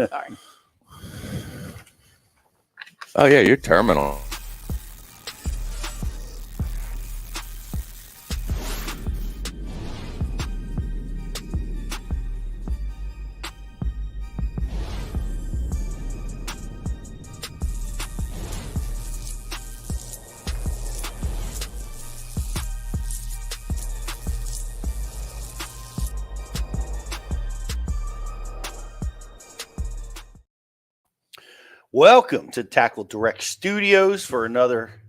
Sorry. Oh yeah, your terminal. Welcome to Tackle Direct Studios for another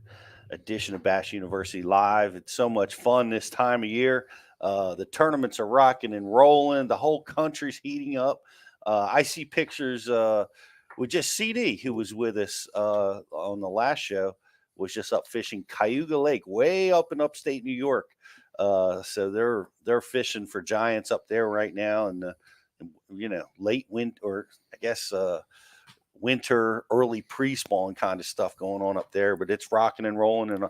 edition of Bash University Live. It's so much fun this time of year. The tournaments are rocking and rolling. The whole country's heating up. I see pictures with just CD, who was with us on the last show, was just up fishing Cayuga Lake, way up in upstate New York. So they're fishing for giants up there right now, and late winter, or I guess. Winter, early pre-spawn kind of stuff going on up there, but it's rocking and rolling, and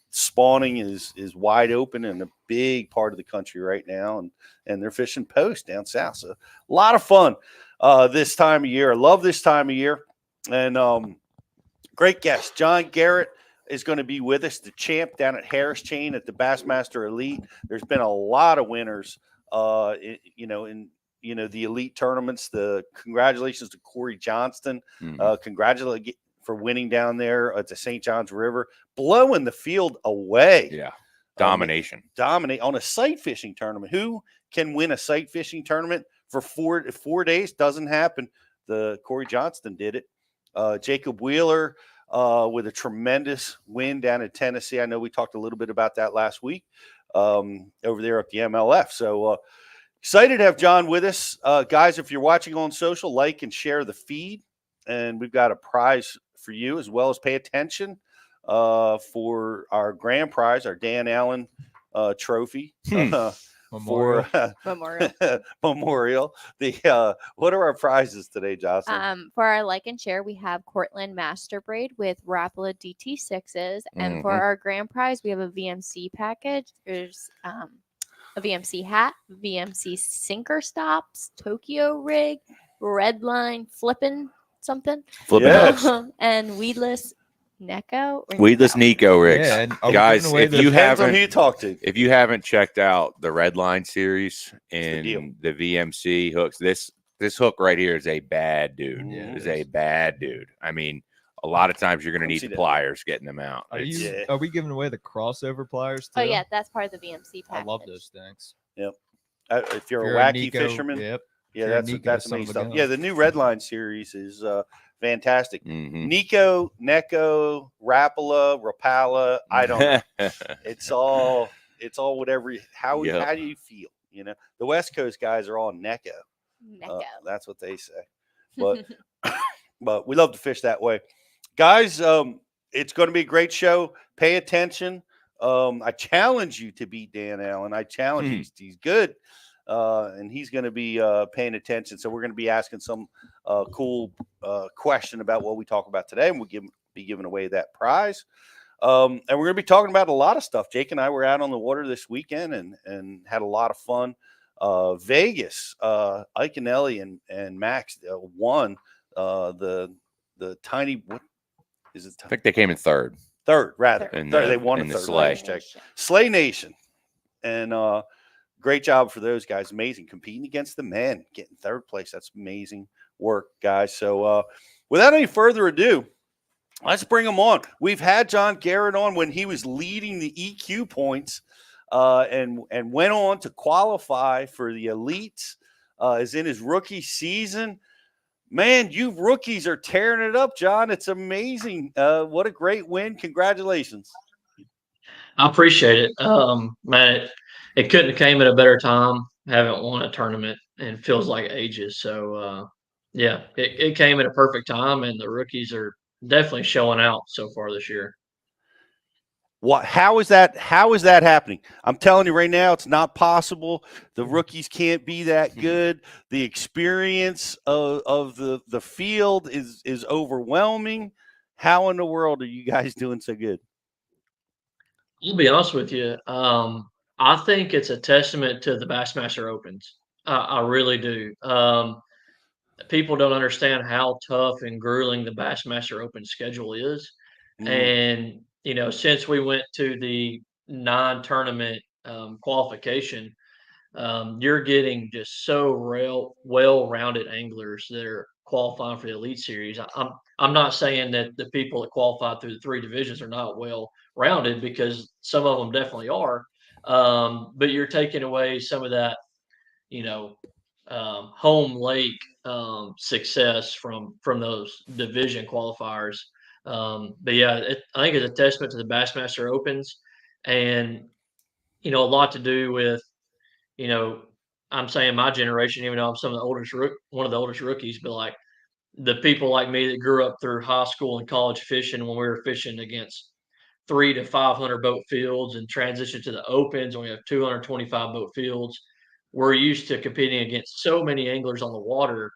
spawning is wide open in a big part of the country right now, and they're fishing post down south. So a lot of fun this time of year. I love this time of year, and great guest. John Garrett is going to be with us, the champ down at Harris Chain at the Bassmaster Elite. There's been a lot of winners, in the elite tournaments. The congratulations to Corey Johnston. Congratulate for winning down there at the St. John's River, blowing the field away. Yeah, domination. Dominate on a sight fishing tournament. Who can win a sight fishing tournament for 4 days? Doesn't happen. The Corey Johnston did it. Jacob Wheeler with a tremendous win down in Tennessee. I know we talked a little bit about that last week over there at the MLF. So excited to have John with us. Guys, if you're watching on social, like and share the feed. And we've got a prize for you, as well as pay attention for our grand prize, our Dan Allen trophy. Memorial. Memorial. What are our prizes today, Jocelyn? For our like and share, we have Cortland Master Braid with Rapala DT6s. And for our grand prize, we have a VMC package. There's a VMC hat, VMC sinker stops, Tokyo rig, red line flipping something, and weedless Weedless Nico rigs. Yeah, guys, if you haven't, who you talk to. If you haven't checked out the red line series and the VMC hooks, this hook right here is a bad dude. Yeah, is a bad dude. I mean, a lot of times you're going to need the pliers getting them out. Are we giving away the crossover pliers too? Oh yeah, that's part of the VMC package. I love those things. Yep. If you're a wacky fisherman, that's amazing stuff. Yeah, the new red line series is fantastic. Nico, Neko, Rapala, I don't know. It's all whatever. How do you feel? The West Coast guys are all Neko. That's what they say. But but we love to fish that way. Guys, it's going to be a great show. Pay attention. I challenge you to beat Dan Allen. I challenge you. He's good. And he's going to be paying attention. So we're going to be asking some cool question about what we talk about today. And we'll be giving away that prize. And we're going to be talking about a lot of stuff. Jake and I were out on the water this weekend and had a lot of fun. Vegas, Ike and Ellie and Max won the tiny, what is it? I think they came in third. Third. They won in the third. Slay Nation. And great job for those guys. Amazing. Competing against the men, getting third place. That's amazing work, guys. So without any further ado, let's bring them on. We've had John Garrett on when he was leading the EQ points and went on to qualify for the elites. Is in his rookie season. Man, you rookies are tearing it up, John. It's amazing. What a great win. Congratulations. I appreciate it. Man, it couldn't have came at a better time. Haven't won a tournament and feels like ages. So, it came at a perfect time, and the rookies are definitely showing out so far this year. How is that happening? I'm telling you right now, it's not possible. The rookies can't be that good. The experience of the field is overwhelming. How in the world are you guys doing so good? I'll be honest with you. I think it's a testament to the Bassmaster Opens. I really do. people don't understand how tough and grueling the Bassmaster Open schedule is. And, since we went to the non-tournament qualification, you're getting just so well-rounded anglers that are qualifying for the Elite Series. I'm not saying that the people that qualify through the 3 divisions are not well-rounded, because some of them definitely are. But you're taking away some of that, you know, home lake success from those division qualifiers. But yeah, I think it's a testament to the Bassmaster Opens, and a lot to do with, you know, I'm saying my generation, even though I'm one of the oldest rookies, but like the people like me that grew up through high school and college fishing, when we were fishing against 300 to 500 boat fields and transitioned to the opens, and we have 225 boat fields. We're used to competing against so many anglers on the water.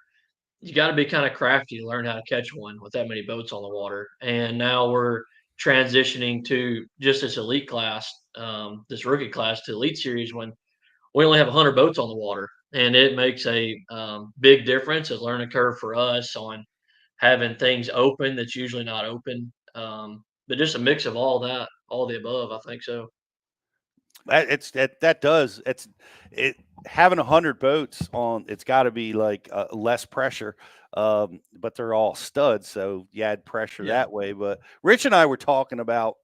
You got to be kind of crafty to learn how to catch one with that many boats on the water. And now we're transitioning to just this elite class, this rookie class, to Elite Series, when we only have 100 boats on the water, and it makes a big difference, a learning curve for us on having things open that's usually not open. But just a mix of all that, all the above, I think so. Having 100 boats on, it's got to be like less pressure, but they're all studs, so you add pressure that way. But Rich and I were talking about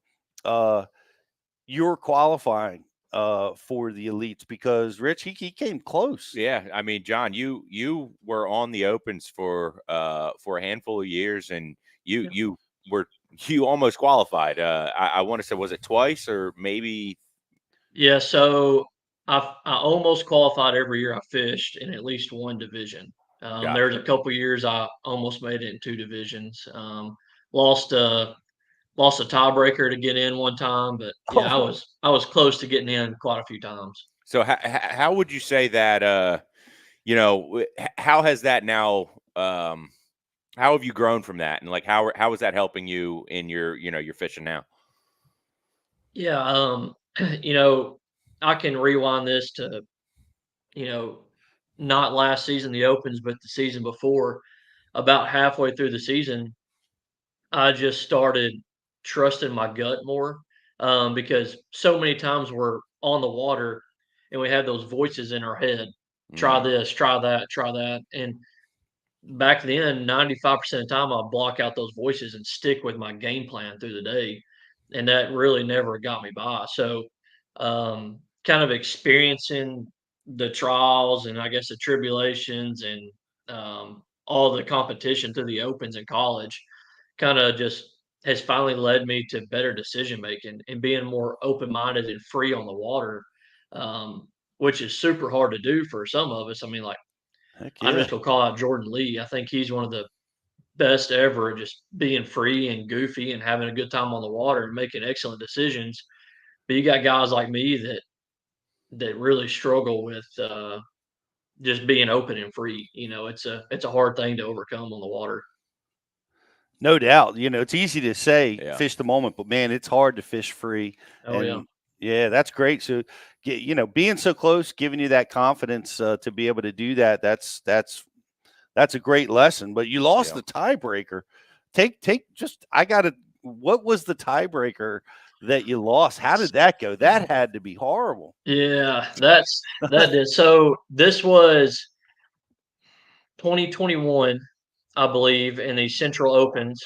your qualifying for the elites, because Rich, he came close. Yeah, I mean, John, you were on the opens for a handful of years, and you almost qualified. I want to say, was it twice or maybe? Yeah, so I almost qualified every year I fished in at least one division. There's a couple years I almost made it in 2 divisions. Lost a tiebreaker to get in one time, but yeah, I was close to getting in quite a few times. So how would you say that? How has that now? How have you grown from that, and like how is that helping you in your your fishing now? Yeah, I can rewind this to, not last season, the opens, but the season before. About halfway through the season, I just started trusting my gut more, because so many times we're on the water and we have those voices in our head. Try this, try that, try that. And back then, 95% of the time, I'll block out those voices and stick with my game plan through the day. And that really never got me by. So, kind of experiencing the trials and I guess the tribulations and all the competition through the opens in college kind of just has finally led me to better decision making and being more open minded and free on the water, which is super hard to do for some of us. I mean, like, I'm just gonna call out Jordan Lee. I think he's one of the best ever at just being free and goofy and having a good time on the water and making excellent decisions. But you got guys like me that really struggle with just being open and free. It's a hard thing to overcome on the water. No doubt. It's easy to say fish the moment, but man, it's hard to fish free. Oh, and yeah, that's great. So, being so close, giving you that confidence to be able to do that, that's a great lesson. But you lost the tiebreaker. What was the tiebreaker that you lost? How did that go? That had to be horrible. Yeah, that did. So this was 2021, I believe, in the Central Opens.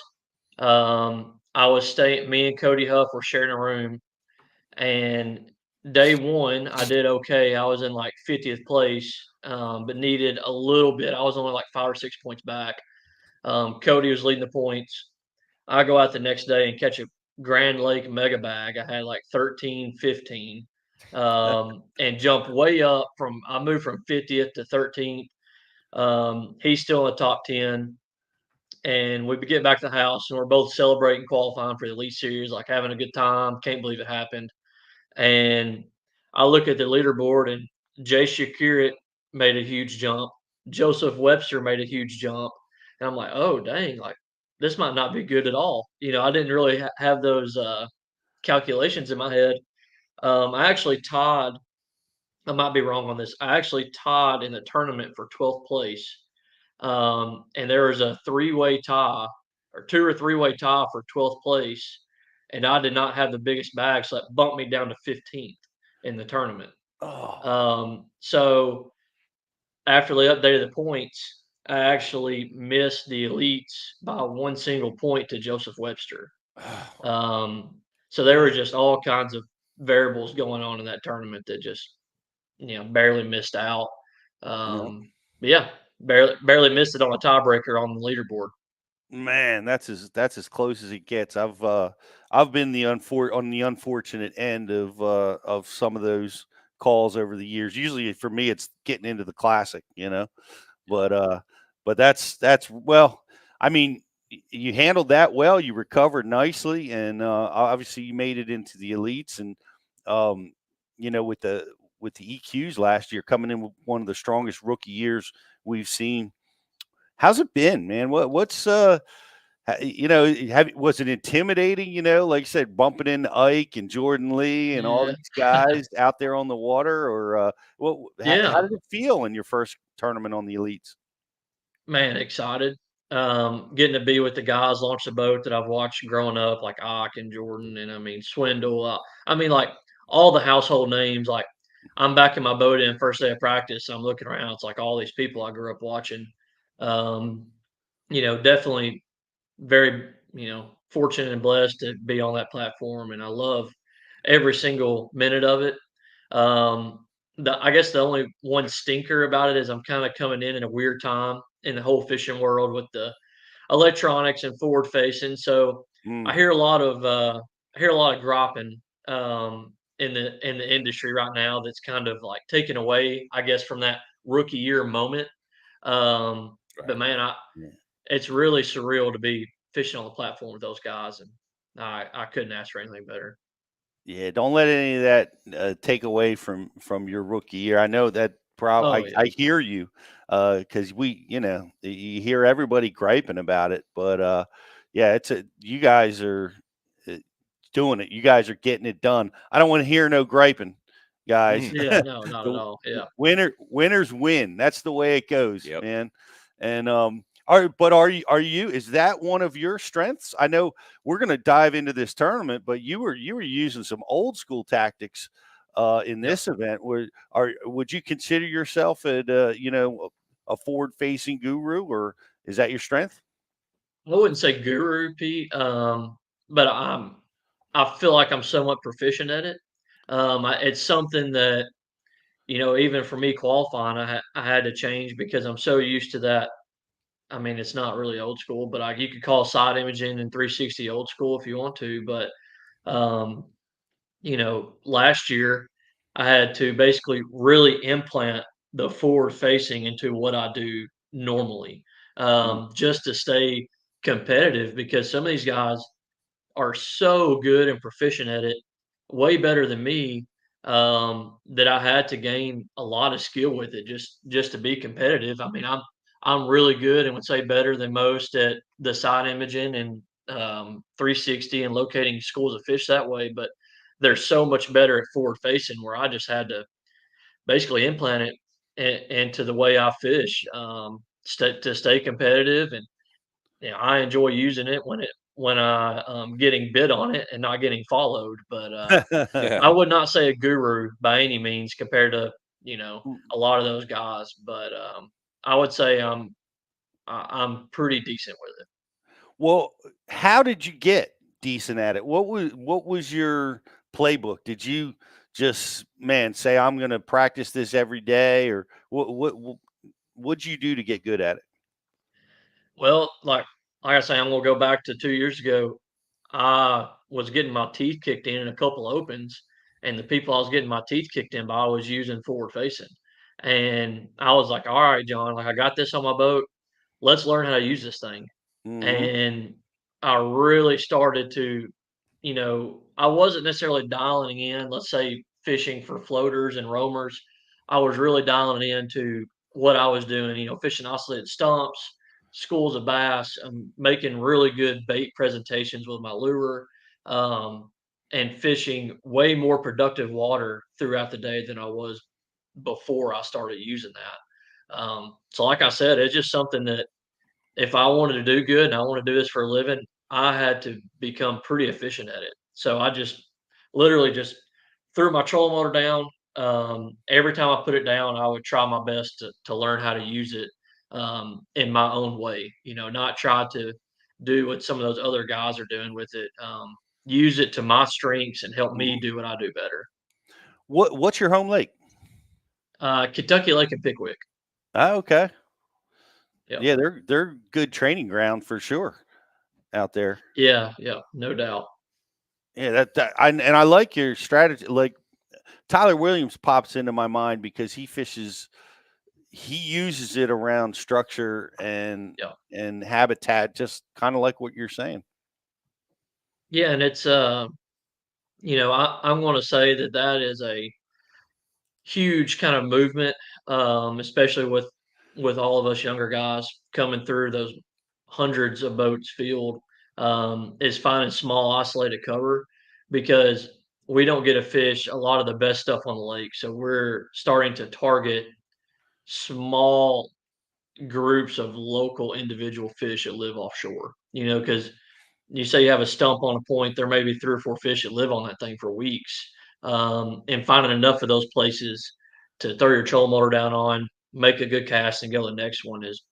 Me and Cody Huff were sharing a room, and day one, I did okay. I was in like 50th place, but needed a little bit. I was only like 5 or 6 points back. Cody was leading the points. I go out the next day and catch a Grand Lake mega bag. I had like 13, 15, and jump way up I moved from 50th to 13th. He's still in the top 10. And we get back to the house and we're both celebrating qualifying for the Elite Series, like having a good time. Can't believe it happened. And I look at the leaderboard and Jay Shakirat made a huge jump. Joseph Webster made a huge jump. And I'm like, oh, dang, like this might not be good at all. I didn't really have those calculations in my head. I actually tied, I might be wrong on this. I actually tied in the tournament for 12th place and there was a 3-way tie or 2 or 3-way tie for 12th place, and I did not have the biggest bag, so that bumped me down to 15th in the tournament. So after they updated the points, I actually missed the elites by one single point to Joseph Webster. So there were just all kinds of variables going on in that tournament that just, barely missed out. But yeah, barely missed it on a tiebreaker on the leaderboard. Man, that's as close as it gets. I've been on the unfortunate end of some of those calls over the years. Usually for me, it's getting into the classic, but that's well, I mean, you handled that well. You recovered nicely, and obviously you made it into the elites. And with the EQs last year, coming in with one of the strongest rookie years we've seen. How's it been, man? What's was it intimidating? Like you said, bumping into Ike and Jordan Lee and all Yeah. these guys out there on the water, or how did it feel in your first tournament on the elites? Man, excited. Getting to be with the guys launch the boat that I've watched growing up, like Ike and Jordan, and I mean Swindle. Like all the household names. Like I'm back in my boat in first day of practice. I'm looking around. It's like all these people I grew up watching. Um, definitely very, fortunate and blessed to be on that platform, and I love every single minute of it. I guess the only one stinker about it is I'm kind of coming in a weird time in the whole fishing world with the electronics and forward facing. So I hear a lot of dropping in the industry right now. That's kind of like taken away, I guess, from that rookie year moment. But man, it's really surreal to be fishing on the platform with those guys, and I couldn't ask for anything better. Yeah, don't let any of that take away from your rookie year. I know that I hear you because you hear everybody griping about it, but yeah, you guys are doing it. You guys are getting it done. I don't want to hear no griping, guys. Yeah, no, not at all. Yeah, winners win. That's the way it goes, Yep. man. And is that one of your strengths? I know we're going to dive into this tournament, but you were using some old school tactics in this event. Would you consider yourself a forward facing guru, or is that your strength? I wouldn't say guru, Pete, but I feel like I'm somewhat proficient at it. It's something that even for me qualifying, I had to change because I'm so used to that. I mean, it's not really old school, but you could call side imaging and 360 old school if you want to. But um, last year I had to basically really implant the forward facing into what I do normally, just to stay competitive because some of these guys are so good and proficient at it, way better than me, that I had to gain a lot of skill with it just to be competitive. I mean, I'm really good and would say better than most at the side imaging and 360 and locating schools of fish that way, but they're so much better at forward facing where I just had to basically implant it into the way I fish, to stay competitive. And I enjoy using it when I getting bid on it and not getting followed. But I would not say a guru by any means compared to a lot of those guys. But I would say I'm pretty decent with it. Well, how did you get decent at it? What was your playbook? Did you just say I'm going to practice this every day, or what'd you do to get good at it? Well, like I say, I'm gonna go back to 2 years ago. I was getting my teeth kicked in a couple opens, and the people I was getting my teeth kicked in by was using forward facing. And I was like, all right, John, like I got this on my boat. Let's learn how to use this thing. Mm-hmm. And I really started to, I wasn't necessarily dialing in, let's say, fishing for floaters and roamers. I was really dialing into what I was doing, fishing oscillated stumps, schools of bass, making really good bait presentations with my lure, and fishing way more productive water throughout the day than I was before I started using that. So like I said, it's just something that if I wanted to do good and I want to do this for a living, I had to become pretty efficient at it. So I just literally just threw my trolling motor down. Every time I put it down, I would try my best to learn how to use it in my own way. Not try to do what some of those other guys are doing with it. Use it to my strengths and help me do what I do better. What's your home lake? Kentucky Lake and Pickwick. Oh, okay. Yep. Yeah, they're good training ground for sure out there. Yeah, no doubt. Yeah, I like your strategy. Like Tyler Williams pops into my mind because he uses it around structure and habitat, just kind of like what you're saying. Yeah, and it's I'm going to say that is a huge kind of movement, especially with all of us younger guys coming through those hundreds of boats field, is finding small isolated cover because we don't get to fish a lot of the best stuff on the lake. So we're starting to target small groups of local individual fish that live offshore, because you say you have a stump on a point, there may be 3 or 4 fish that live on that thing for weeks. And finding enough of those places to throw your trolling motor down on, make a good cast, and go to the next one is,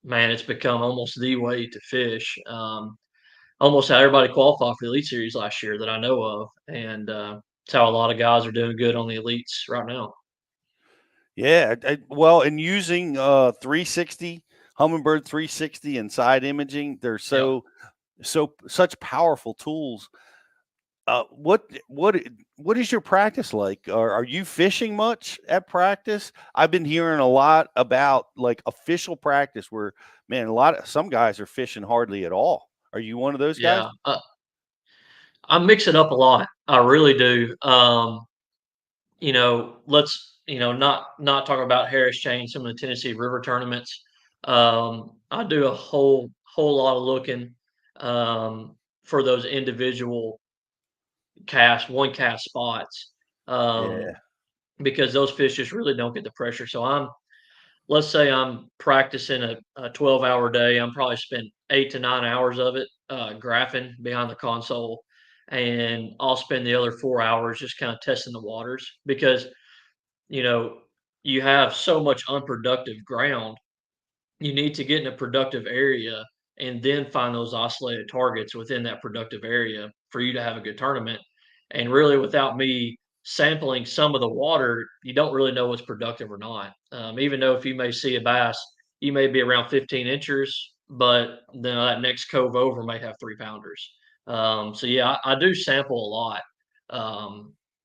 man, it's become almost the way to fish. Almost how everybody qualified for the Elite Series last year that I know of. And it's how a lot of guys are doing good on the Elites right now. Yeah, well, and using 360 Humminbird 360 and side imaging, they're such powerful tools. What is your practice like? Are you fishing much at practice? I've been hearing a lot about like official practice where, man, some guys are fishing hardly at all. Are you one of those guys? Yeah, I mix it up a lot. I really do. Let's not talk about Harris Chain, some of the Tennessee River tournaments. I do a whole lot of looking for those individual one cast spots, Yeah. because those fish just really don't get the pressure. So let's say I'm practicing a 12-hour day. I'm probably spend 8 to 9 hours of it graphing behind the console, and I'll spend the other 4 hours just kind of testing the waters because you know, you have so much unproductive ground. You need to get in a productive area and then find those oscillated targets within that productive area for you to have a good tournament. And really, without me sampling some of the water, you don't really know what's productive or not. Even though if you may see a bass, you may be around 15 inches, but then that next cove over may have 3 pounders. So yeah, I do sample a lot,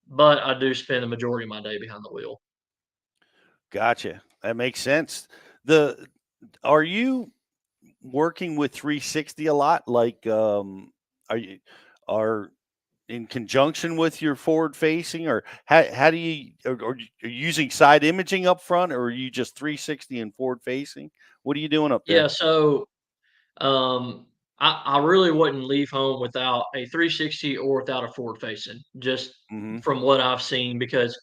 but I do spend the majority of my day behind the wheel. Gotcha. That makes sense. Are you working with 360 a lot? Like, are in conjunction with your forward facing, or how do you, or are you using side imaging up front, or are you just 360 and forward facing? What are you doing up there? Yeah, so I really wouldn't leave home without a 360 or without a forward facing, just from what I've seen. Because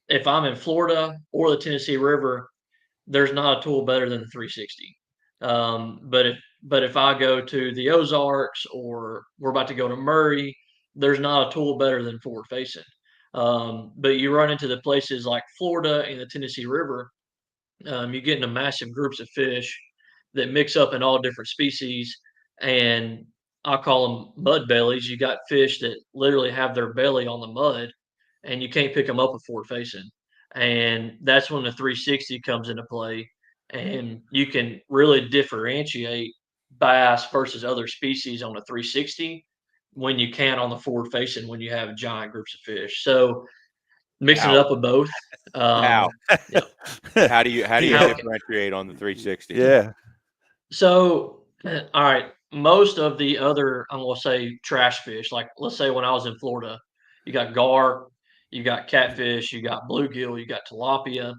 if I'm in Florida or the Tennessee River, there's not a tool better than the 360. But if I go to the Ozarks or we're about to go to Murray, there's not a tool better than forward facing. But you run into the places like Florida and the Tennessee River, you get into massive groups of fish that mix up in all different species, and I call them mud bellies. You got fish that literally have their belly on the mud, and you can't pick them up with forward facing. And that's when the 360 comes into play, and you can really differentiate bass versus other species on the 360 when you can on the forward facing when you have giant groups of fish. So mixing it up with both. How? Yeah. How do you differentiate on the 360? Yeah. So, all right, most of the other, I'm gonna say trash fish, like let's say when I was in Florida, you got gar, you got catfish, you got bluegill, you got tilapia.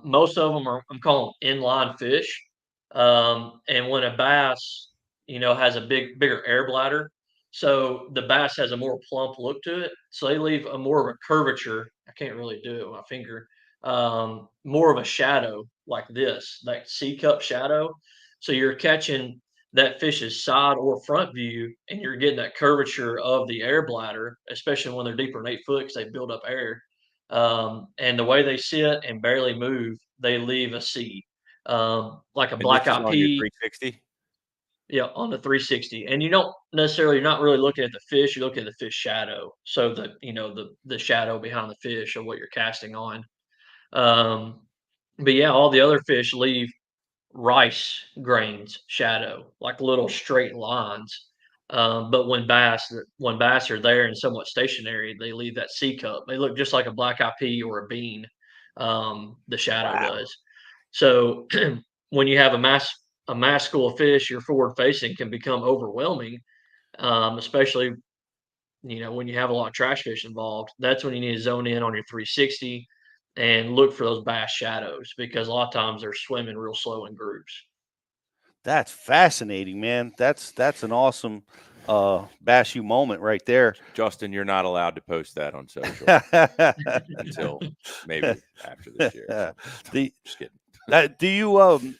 Most of them I'm calling inline fish. And when a bass, has a bigger air bladder, so the bass has a more plump look to it. So they leave a more of a curvature. I can't really do it with my finger, more of a shadow like this, like C-cup shadow. So you're catching that fish's side or front view, and you're getting that curvature of the air bladder, especially when they're deeper than 8 foot because they build up air. And the way they sit and barely move, they leave a C, like a And this is black-eyed on your pea. 360? Yeah, on the 360. And you don't necessarily, you're not really looking at the fish, you look at the fish shadow. So the shadow behind the fish of what you're casting on. But yeah, all the other fish leave rice grains shadow, like little straight lines. But when bass are there and somewhat stationary, they leave that C cup. They look just like a black eye pea or a bean. The shadow Wow. does. So when you have a mass school of fish, your forward facing can become overwhelming, especially when you have a lot of trash fish involved. That's when you need to zone in on your 360 and look for those bass shadows, because a lot of times they're swimming real slow in groups. That's fascinating, man. That's an awesome Bass U moment right there. Justin, you're not allowed to post that on social until maybe after this year. Just kidding. Do you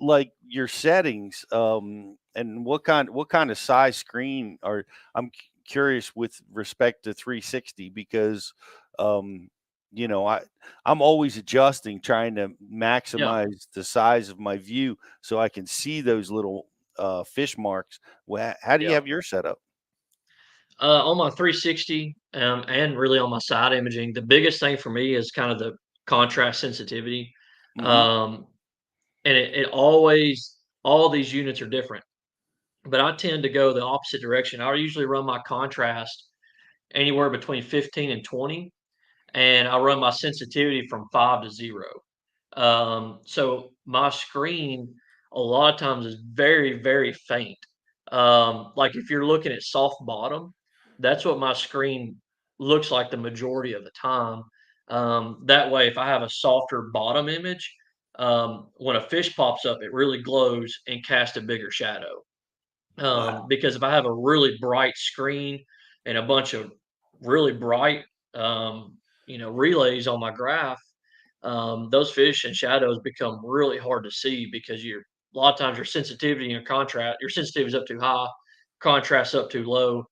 like your settings? And what kind of size screen are? I'm curious with respect to 360 because I'm always adjusting, trying to maximize the size of my view so I can see those little fish marks. How do you have your setup? On my 360, and really on my side imaging, the biggest thing for me is kind of the contrast sensitivity. And it always, all these units are different, but I tend to go the opposite direction. I usually run my contrast anywhere between 15 and 20, and I run my sensitivity from 5 to 0. So my screen a lot of times is very, very faint. Like if you're looking at soft bottom, that's what my screen looks like the majority of the time. That way, if I have a softer bottom image, when a fish pops up, it really glows and casts a bigger shadow. Because if I have a really bright screen and a bunch of really bright, relays on my graph, those fish and shadows become really hard to see, because a lot of times your sensitivity and your sensitivity is up too high, contrast up too low.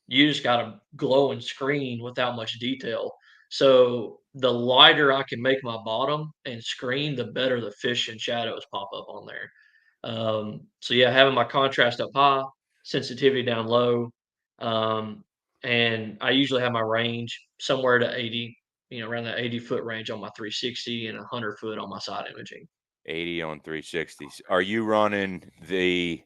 You just got a glowing screen without much detail. So the lighter I can make my bottom and screen, the better the fish and shadows pop up on there. So yeah, having my contrast up high, sensitivity down low, um, and I usually have my range somewhere to 80, around that 80-foot range on my 360 and 100-foot on my side imaging. 80 on 360s. Are you running the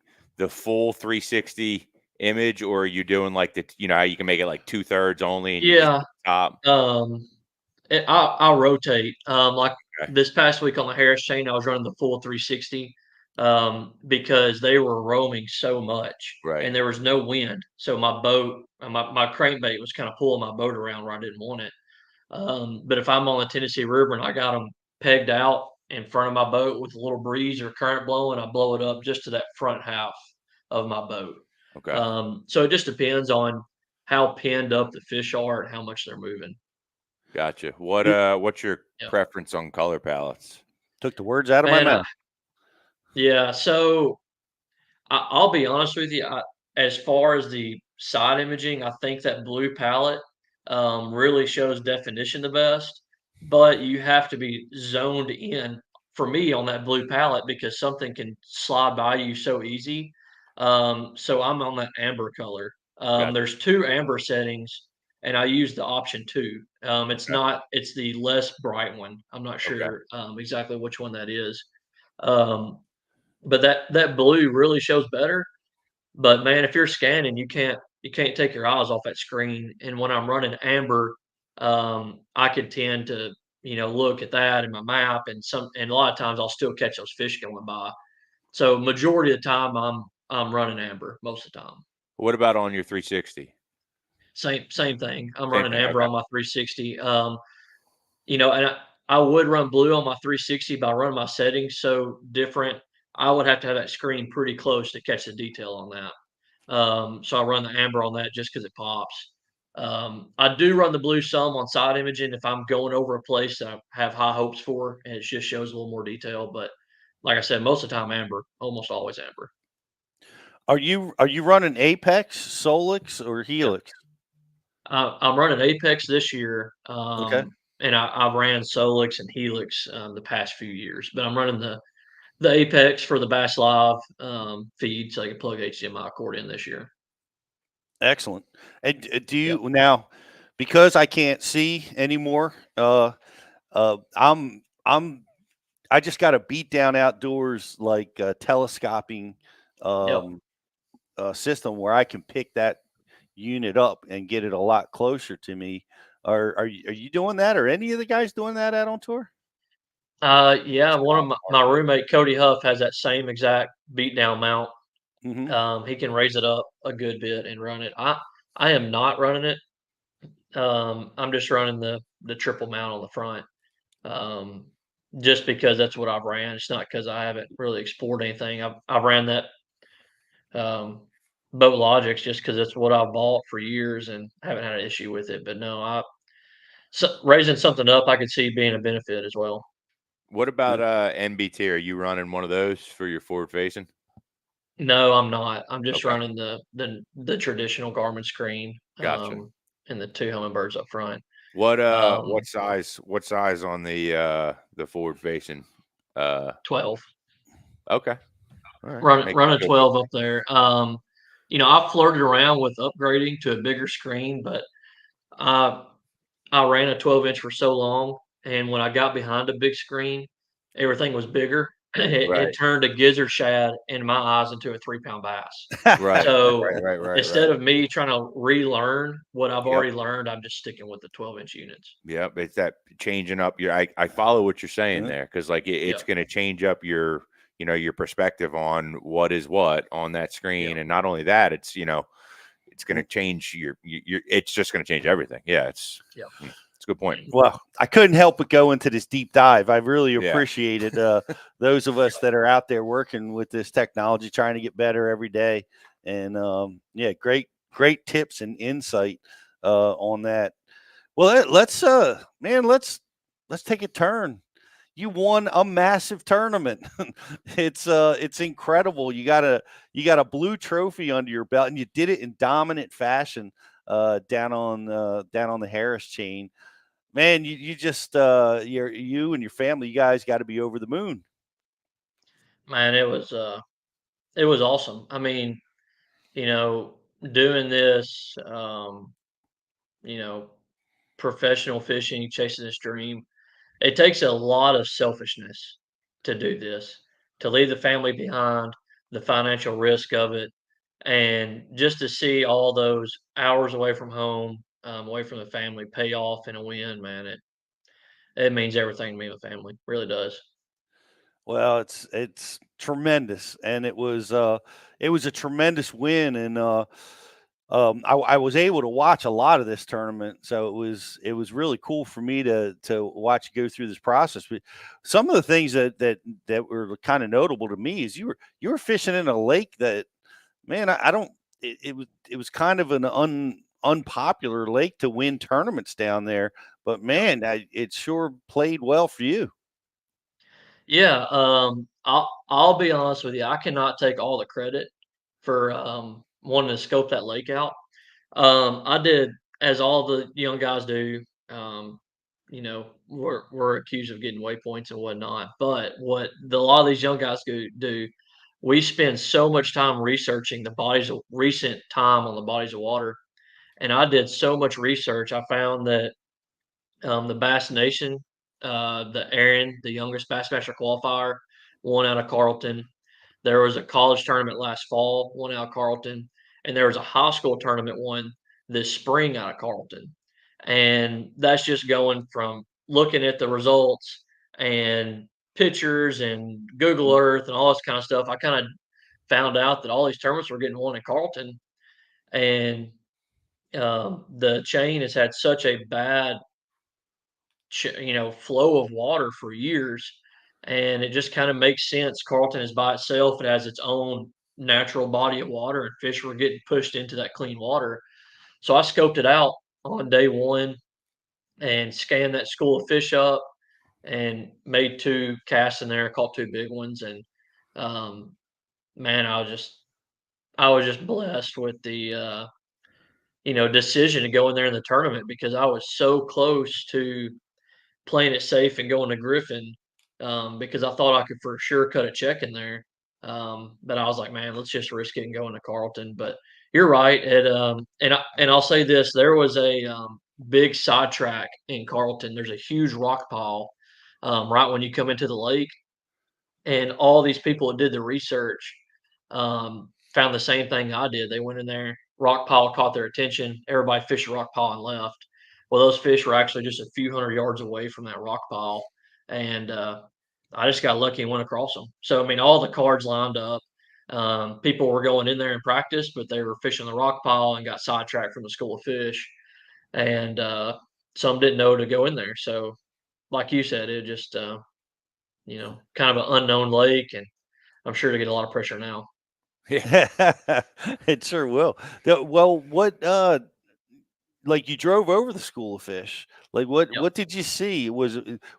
full 360 image, or are you doing like how you can make it like 2/3 only and you just top? I'll rotate. Like this past week on the Harris chain, I was running the full 360 because they were roaming so much, and there was no wind. So my boat, my crankbait was kind of pulling my boat around where I didn't want it. But if I'm on the Tennessee River and I got them pegged out in front of my boat with a little breeze or current blowing, I blow it up just to that front half of my boat. Okay. So it just depends on how pinned up the fish are and how much they're moving. Gotcha. What's your preference on color palettes? Took the words out of my mouth. Yeah. So I'll be honest with you. As far as the side imaging, I think that blue palette really shows definition the best, but you have to be zoned in for me on that blue palette because something can slide by you so easy. So I'm on that amber color. There's 2 amber settings, and I use the option 2. It's the less bright one. I'm not sure exactly which one that is. But that blue really shows better. But man, if you're scanning, you can't take your eyes off that screen. And when I'm running amber, I could tend to look at that in my map, and a lot of times I'll still catch those fish going by. So majority of the time I'm running amber most of the time. What about on your 360? Same thing. I'm running amber on my 360. And I would run blue on my 360, but I run my settings so different. I would have to have that screen pretty close to catch the detail on that. So I run the amber on that just because it pops. I do run the blue some on side imaging if I'm going over a place that I have high hopes for, and it just shows a little more detail. But like I said, most of the time amber, almost always amber. Are you running Apex, Solix, or Helix? I'm running Apex this year, Okay. and I ran Solix and Helix the past few years, but I'm running the Apex for the Bass Live feed, so I can plug HDMI cord in this year. Excellent. And do you now, because I can't see anymore? I just got a beat down outdoors like telescoping system where I can pick that unit up and get it a lot closer to me. Are you doing that, or any of the guys doing that out on tour? Yeah, one of my roommate Cody Huff has that same exact beat down mount. He can raise it up a good bit and run it. I am not running it. I'm just running the triple mount on the front. Just because that's what I've ran. It's not because I haven't really explored anything. I've ran that Boat Logics just because it's what I've bought for years and haven't had an issue with it. But no, raising something up, I could see being a benefit as well. What about NBT? Are you running one of those for your forward facing? No, I'm not. I'm just running the traditional Garmin screen. Gotcha. And the 2 Humminbirds up front. What size on the forward facing? 12. Okay. All right. Run a 12 up there. I've flirted around with upgrading to a bigger screen, but I ran a 12-inch for so long, and when I got behind a big screen, everything was bigger. It turned a gizzard shad in my eyes into a 3-pound bass. Right. So instead of me trying to relearn what I've already learned, I'm just sticking with the 12-inch units. Yep, it's that changing up your. I follow what you're saying there, because like it's going to change up your your perspective on what is what on that screen, and not only that, it's it's going to change your it's just going to change everything. Yeah, it's a good point. Well, I couldn't help but go into this deep dive. I really appreciated those of us that are out there working with this technology, trying to get better every day. And great tips and insight on that. Well, let's take a turn. You won a massive tournament. It's incredible. You got a blue trophy under your belt, and you did it in dominant fashion down on the Harris chain. Man, you just you and your family, you guys got to be over the moon. Man, it was awesome. I mean, doing this, professional fishing, chasing this dream, it takes a lot of selfishness to do this, to leave the family behind, the financial risk of it, and just to see all those hours away from home, away from the family, pay off in a win, man. It means everything to me and the family. It really does. Well, it's tremendous, and it was a tremendous win, and I was able to watch a lot of this tournament, so it was really cool for me to watch you go through this process. But some of the things that were kind of notable to me is you were fishing in a lake that, man, I don't. It was kind of an unpopular lake to win tournaments down there, but man, it sure played well for you. Yeah, I'll be honest with you. I cannot take all the credit for wanting to scope that lake out. I did as all the young guys do. We're accused of getting waypoints and whatnot. But what a lot of these young guys do, we spend so much time researching the bodies of recent time on the bodies of water. And I did so much research. I found that the Bass Nation, the Aaron, the youngest Bassmaster qualifier, won out of Carlton. There was a college tournament last fall, one out of Carlton, and there was a high school tournament one this spring out of Carlton. And that's just going from looking at the results and pictures and Google Earth and all this kind of stuff. I kind of found out that all these tournaments were getting won in Carlton, and the chain has had such a bad flow of water for years, and it just kind of makes sense. Carlton is by itself; it has its own natural body of water, and fish were getting pushed into that clean water. So I scoped it out on day one and scanned that school of fish up and made 2 casts in there, caught 2 big ones. And man, I was just blessed with the decision to go in there in the tournament because I was so close to playing it safe and going to Griffin because I thought I could for sure cut a check in there. But I was like, man, let's just risk it and go into Carlton. But you're right. And I'll say this: there was a big sidetrack in Carlton. There's a huge rock pile right when you come into the lake, and all these people that did the research found the same thing I did. They went in there, rock pile caught their attention. Everybody fished the rock pile and left. Well, those fish were actually just a few hundred yards away from that rock pile, and I just got lucky and went across them. So I mean, all the cards lined up. People were going in there in practice, but they were fishing the rock pile and got sidetracked from the school of fish, and some didn't know to go in there. So, like you said, it just kind of an unknown lake, and I'm sure to get a lot of pressure now. Yeah, it sure will. Well, what like you drove over the school of fish. Like what did you see? Was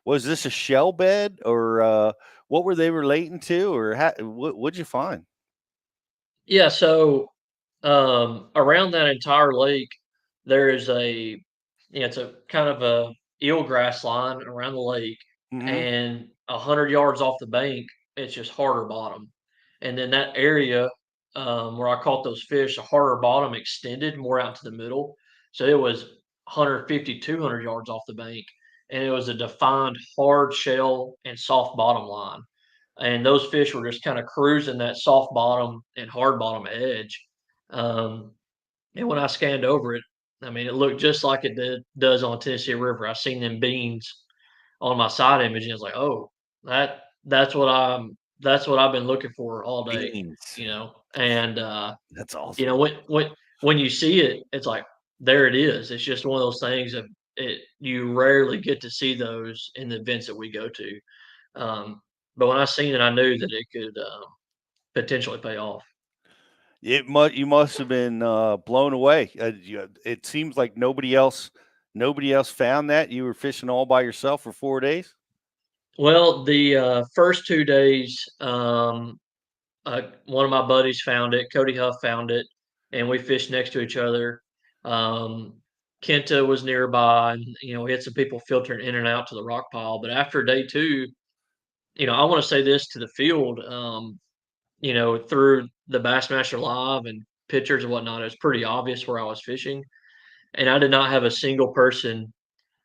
this a shell bed or what were they relating to or what'd you find? Yeah, so around that entire lake, there is it's a kind of a eelgrass line around the lake, Mm-hmm. and 100 yards off the bank, it's just harder bottom. And then that area where I caught those fish, the harder bottom extended more out to the middle. So it was 150, 200 yards off the bank, and it was a defined hard shell and soft bottom line. And those fish were just kind of cruising that soft bottom and hard bottom edge. Um, and when I scanned over it, I mean, it looked just like does on Tennessee River. I seen them beans on my side image, and it's like, oh, that's what I've been looking for all day, Beans. And that's awesome. When you see it, it's like there it is. It's just one of those things that you rarely get to see those in the events that we go to. But when I seen it, I knew that it could potentially pay off. You must have been blown away. It seems like nobody else found that. You were fishing all by yourself for 4 days. Well, the first 2 days, one of my buddies found it. Cody Huff found it, and we fished next to each other. Kenta was nearby, and we had some people filtering in and out to the rock pile. But after day 2, I want to say this to the field. Through the Bassmaster Live and pictures and whatnot, it was pretty obvious where I was fishing, and I did not have a single person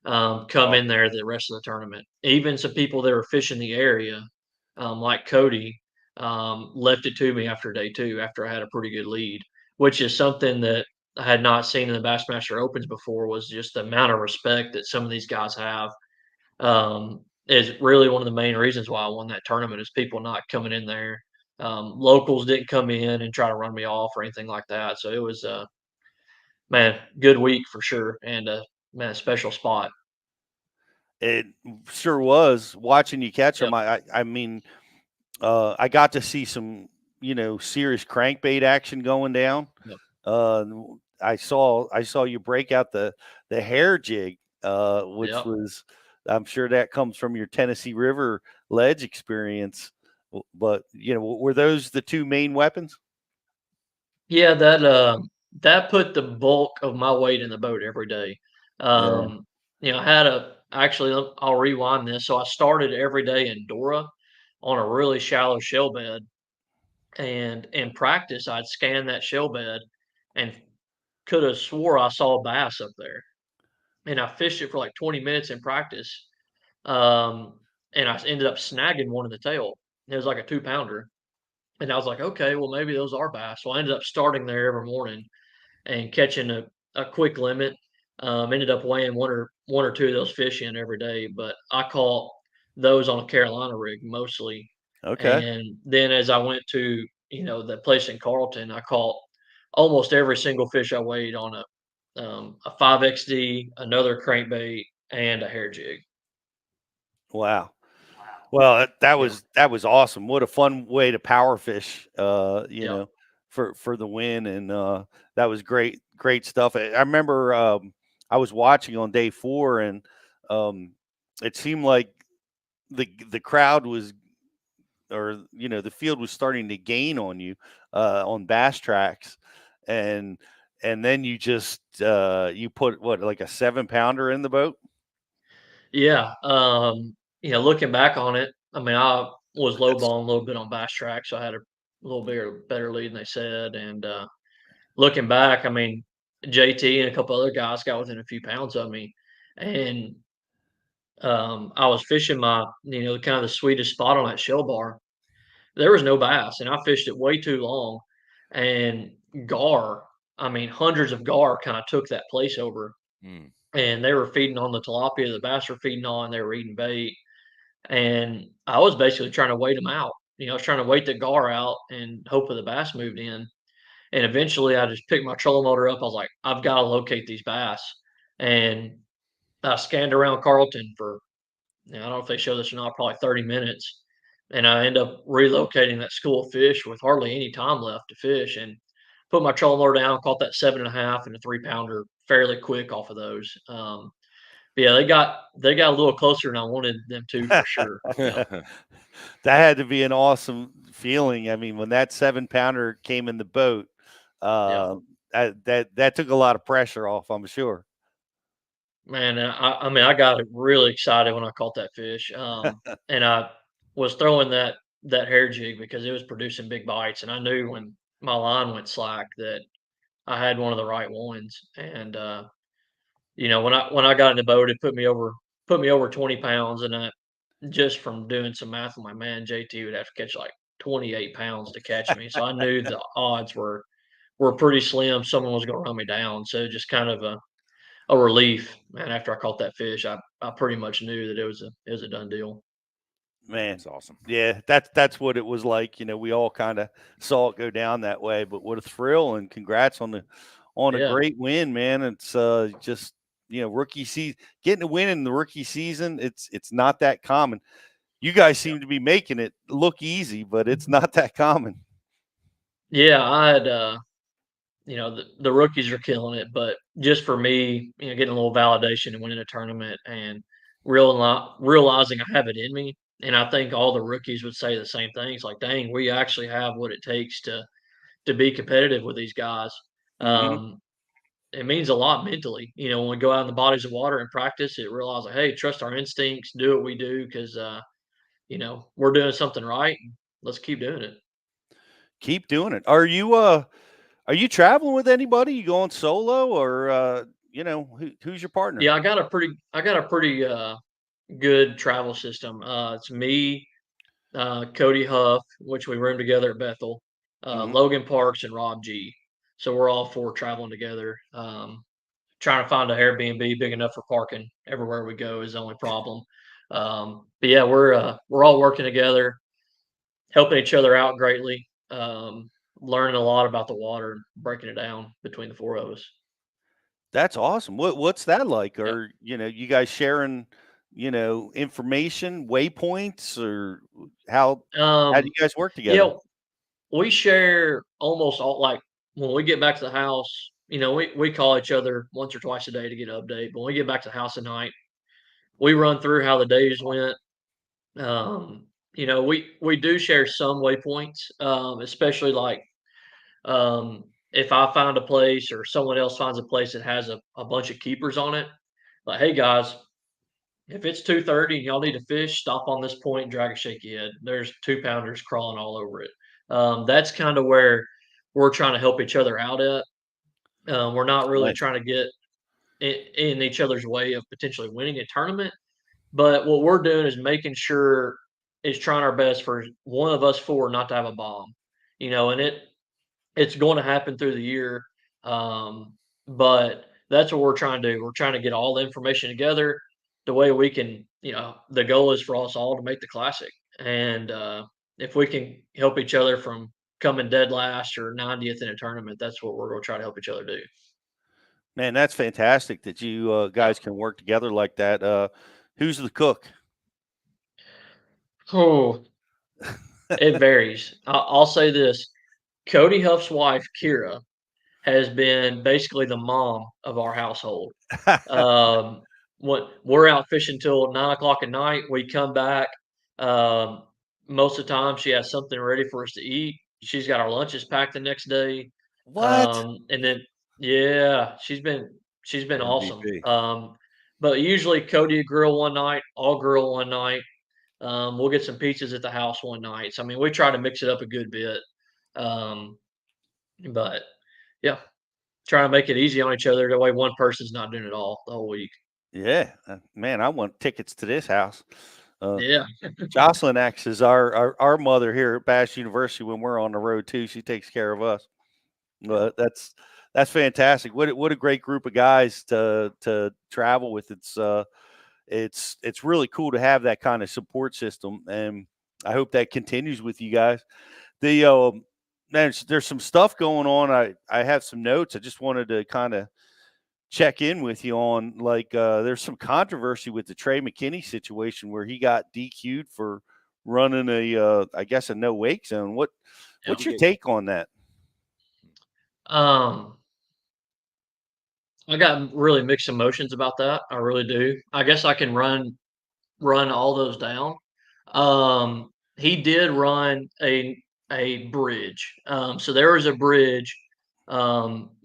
come in there the rest of the tournament. Even some people that were fishing the area, like Cody, left it to me after day 2, after I had a pretty good lead, which is something that I had not seen in the Bassmaster Opens before. Was just the amount of respect that some of these guys have. Is really one of the main reasons why I won that tournament. Is people not coming in there. Locals didn't come in and try to run me off or anything like that. So it was good week for sure, and a special spot. It sure was. Watching you catch them, Yep. I mean, I got to see some, serious crankbait action going down. Yep. I saw you break out the hair jig, which Yep. was, I'm sure that comes from your Tennessee River ledge experience. But were those the 2 main weapons? Yeah, that put the bulk of my weight in the boat every day. I had I'll rewind this. So I started every day in Dora on a really shallow shell bed, and in practice, I'd scan that shell bed and could have swore I saw a bass up there. And I fished it for like 20 minutes in practice, and I ended up snagging one in the tail. It was like a 2-pounder. And I was like, okay, well, maybe those are bass. So I ended up starting there every morning and catching a quick limit. Ended up weighing one or two of those fish in every day, but I caught those on a Carolina rig mostly. Okay. And then as I went to the place in Carlton, I caught almost every single fish I weighed on a 5XD, another crankbait, and a hair jig. Wow. Well, that was awesome. What a fun way to power fish, for the win, and that was great great stuff. I remember I was watching on day 4, and it seemed like the crowd was, or the field was starting to gain on you on bass tracks, and then you just you put what, like a 7-pounder in the boat. Yeah. Looking back on it, I mean, I was lowballing a little bit on bass track, so I had a little bit better lead than they said. And looking back, I mean, JT and a couple other guys got within a few pounds of me, and I was fishing my, kind of the sweetest spot on that shell bar. There was no bass, and I fished it way too long. And gar, I mean, hundreds of gar kind of took that place over, and they were feeding on the tilapia. The bass were feeding on. They were eating bait, and I was basically trying to wait them out. I was trying to wait the gar out and hope that the bass moved in. And eventually, I just picked my trolling motor up. I was like, I've got to locate these bass, and I scanned around Carlton for, I don't know if they show this or not, probably 30 minutes. And I end up relocating that school of fish with hardly any time left to fish, and put my trolling motor down, caught that 7.5 and a 3-pounder fairly quick off of those. But yeah, they got a little closer than I wanted them to, for sure. Yeah. That had to be an awesome feeling. I mean, when that 7-pounder came in the boat, that took a lot of pressure off, I'm sure. Man, I mean, I got really excited when I caught that fish, and I was throwing that hair jig because it was producing big bites, and I knew when my line went slack that I had one of the right ones. And when I got in the boat, it put me over 20 pounds, and just from doing some math with my man JT would have to catch like 28 pounds to catch me. So I knew the odds were pretty slim. Someone was going to run me down. So just kind of a relief, man. After I caught that fish, I pretty much knew that it was a done deal. Man, that's awesome. Yeah, that's what it was like. We all kind of saw it go down that way, but what a thrill, and congrats on a great win, man. It's just rookie season, getting a win in the rookie season. It's not that common. You guys seem to be making it look easy, but it's not that common. Yeah, I had the rookies are killing it, but just for me, getting a little validation and winning a tournament and realizing I have it in me. And I think all the rookies would say the same things, like, dang, we actually have what it takes to be competitive with these guys. It means a lot mentally. When we go out in the bodies of water and practice, it realizes, like, hey, trust our instincts, do what we do, because we're doing something right. Let's keep doing it. Keep doing it. Are you traveling with anybody? You going solo, or who's your partner? Yeah, I got a pretty good travel system. It's me, Cody Huff, which we room together at Bethel, Logan Parks, and Rob G. So we're all 4 traveling together. Trying to find an Airbnb big enough for parking everywhere we go is the only problem. But yeah, we're all working together, helping each other out greatly, learning a lot about the water, breaking it down between the 4 of us. That's awesome. What's that like? Are you guys sharing information, waypoints, or how do you guys work together? Yeah, we share almost all. Like, when we get back to the house, we call each other once or twice a day to get an update. But when we get back to the house at night, we run through how the days went. We do share some waypoints, especially like if I find a place or someone else finds a place that has a bunch of keepers on it. Like, hey guys, if it's 2:30 and y'all need to fish, stop on this point and drag a shaky head. There's 2-pounders crawling all over it. That's kind of where we're trying to help each other out at. We're not really trying to get in each other's way of potentially winning a tournament, but what we're doing is making sure is trying our best for one of us 4 not to have a bomb. And it's going to happen through the year, but that's what we're trying to do. We're trying to get all the information together the way we can. The goal is for us all to make the classic, and if we can help each other from coming dead last or 90th in a tournament, that's what we're going to try to help each other do. Man, that's fantastic that you guys can work together like that. Who's the cook? Oh, it varies. I'll say this: Cody Huff's wife, Kira, has been basically the mom of our household. When we're out fishing till 9 o'clock at night, we come back. Most of the time, she has something ready for us to eat. She's got our lunches packed the next day. What? And then yeah, she's been awesome. MVP. But usually Cody will grill one night, I'll grill one night. We'll get some pizzas at the house one night. So I mean, we try to mix it up a good bit. But yeah, trying to make it easy on each other. That way, one person's not doing it all the whole week. Yeah, man, I want tickets to this house. Yeah, Jocelyn acts as our mother here at Bass University when we're on the road too. She takes care of us. That's fantastic. What a great group of guys to travel with. It's really cool to have that kind of support system, and I hope that continues with you guys. The man, there's some stuff going on. I have some notes. I just wanted to kind of check in with you on, like, there's some controversy with the Trey McKinney situation where he got DQ'd for running I guess a no wake zone. What's your take on that? I got really mixed emotions about that. I really do. I guess I can run all those down. He did run a bridge. So there was a bridge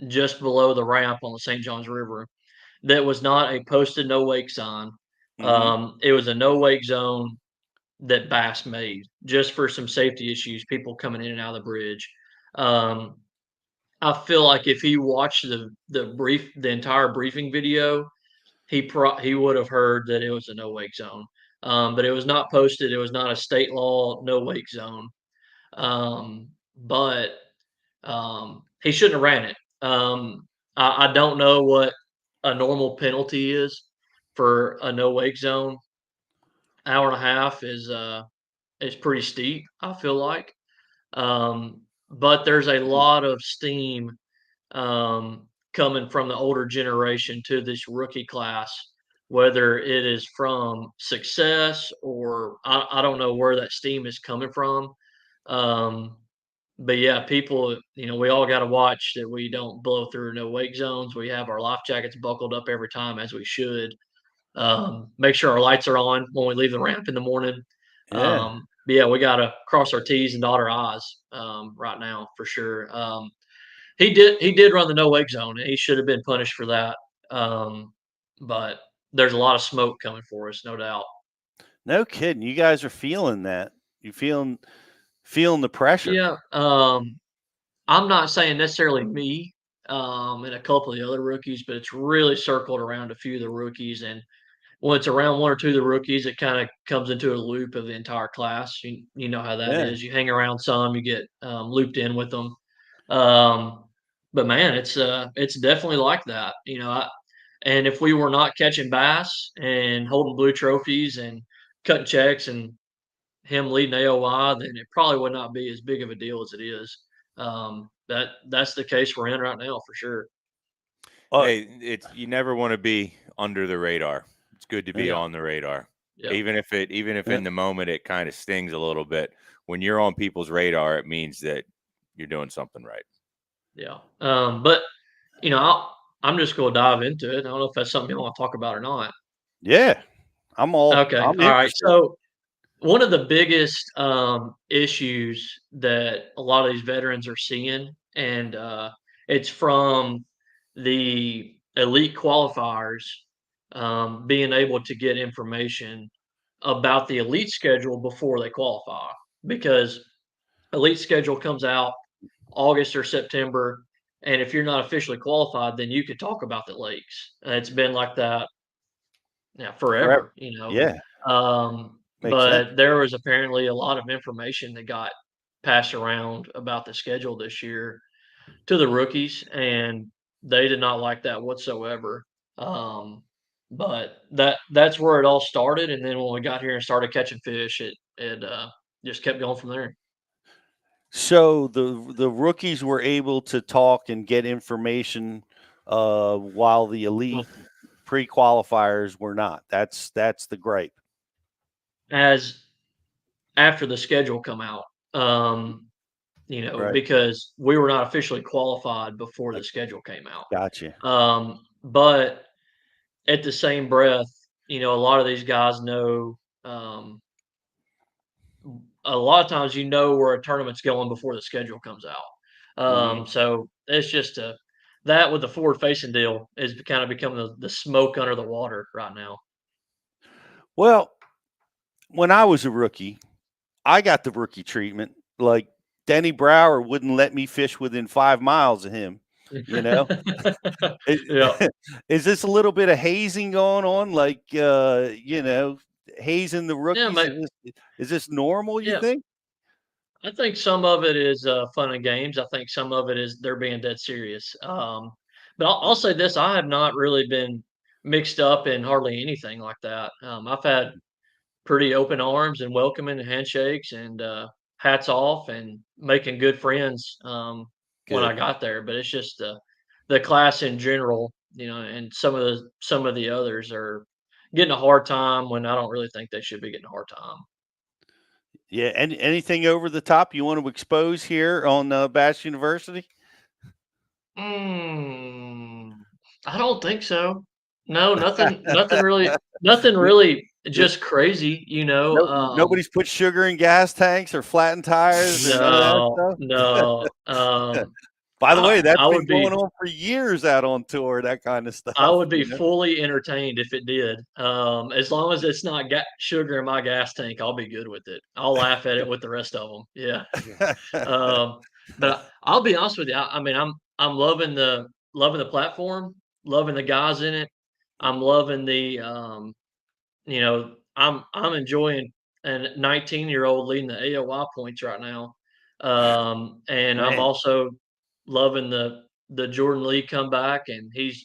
just below the ramp on the St. Johns River that was not a posted no wake sign. It was a no wake zone that Bass made just for some safety issues, people coming in and out of the bridge. I feel like if he watched the entire briefing video, he would have heard that it was a no wake zone. But it was not posted. It was not a state law no wake zone. But he shouldn't have ran it. I don't know what a normal penalty is for a no wake zone. Hour and a half is pretty steep, I feel like. But there's a lot of steam coming from the older generation to this rookie class, whether it is from success or I don't know where that steam is coming from. But yeah, people, we all got to watch that we don't blow through no wake zones. We have our life jackets buckled up every time, as we should. Make sure our lights are on when we leave the ramp in the morning. Yeah. But yeah, we got to cross our T's and dot our I's right now for sure. He did run the no wake zone, and he should have been punished for that. But there's a lot of smoke coming for us, no doubt. No kidding. You guys are feeling that. You feeling the pressure. Yeah. I'm not saying necessarily me and a couple of the other rookies, but it's really circled around a few of the rookies. And when it's around one or two of the rookies, it kind of comes into a loop of the entire class. You know how that is. You hang around some, you get looped in with them. But man, it's definitely like that. And if we were not catching bass and holding blue trophies and cutting checks and him leading AOI, then it probably would not be as big of a deal as it is. That's the case we're in right now for sure. Hey, you never want to be under the radar. It's good to be on the radar. Yeah. Even if in the moment it kind of stings a little bit, when you're on people's radar, it means that you're doing something right. Yeah. But I'm just going to dive into it. I don't know if that's something you want to talk about or not. Yeah. I'm all okay. All right. So one of the biggest issues that a lot of these veterans are seeing, and it's from the elite qualifiers being able to get information about the elite schedule before they qualify, because elite schedule comes out August or September, and if you're not officially qualified, then you could talk about the lakes. It's been like that forever. Yeah. But there was apparently a lot of information that got passed around about the schedule this year to the rookies, and they did not like that whatsoever. But that's where it all started, and then when we got here and started catching fish, it just kept going from there. So the rookies were able to talk and get information while the elite pre-qualifiers were not. That's the gripe. As after the schedule come out, because we were not officially qualified before the schedule came out. Gotcha. But at the same breath, a lot of these guys know. A lot of times, where a tournament's going before the schedule comes out. So it's just that with the forward-facing deal is kind of becoming the smoke under the water right now. Well, when I was a rookie, I got the rookie treatment. Like Denny Brower wouldn't let me fish within 5 miles of him. Yeah. Is this a little bit of hazing going on? Like, hazing the rookies? Yeah, is this normal, you think? I think some of it is fun and games. I think some of it is they're being dead serious. But I'll say this: I have not really been mixed up in hardly anything like that. I've had pretty open arms and welcoming and handshakes and hats off and making good friends when I got there. But it's just the class in general, and some of the others are getting a hard time when I don't really think they should be getting a hard time. Yeah. Anything over the top you want to expose here on Bass University? I don't think so. No, nothing really just crazy, Nobody's put sugar in gas tanks or flattened tires or none of that stuff? No. By the way, that's been going on for years out on tour, that kind of stuff. I would be fully entertained if it did. As long as it's not got sugar in my gas tank, I'll be good with it. I'll laugh at it with the rest of them. Yeah. But I'll be honest with you. I mean, I'm loving the platform, loving the guys in it. I'm loving the I'm enjoying a 19-year-old leading the AOY points right now. And Man. I'm also loving the Jordan Lee comeback, and he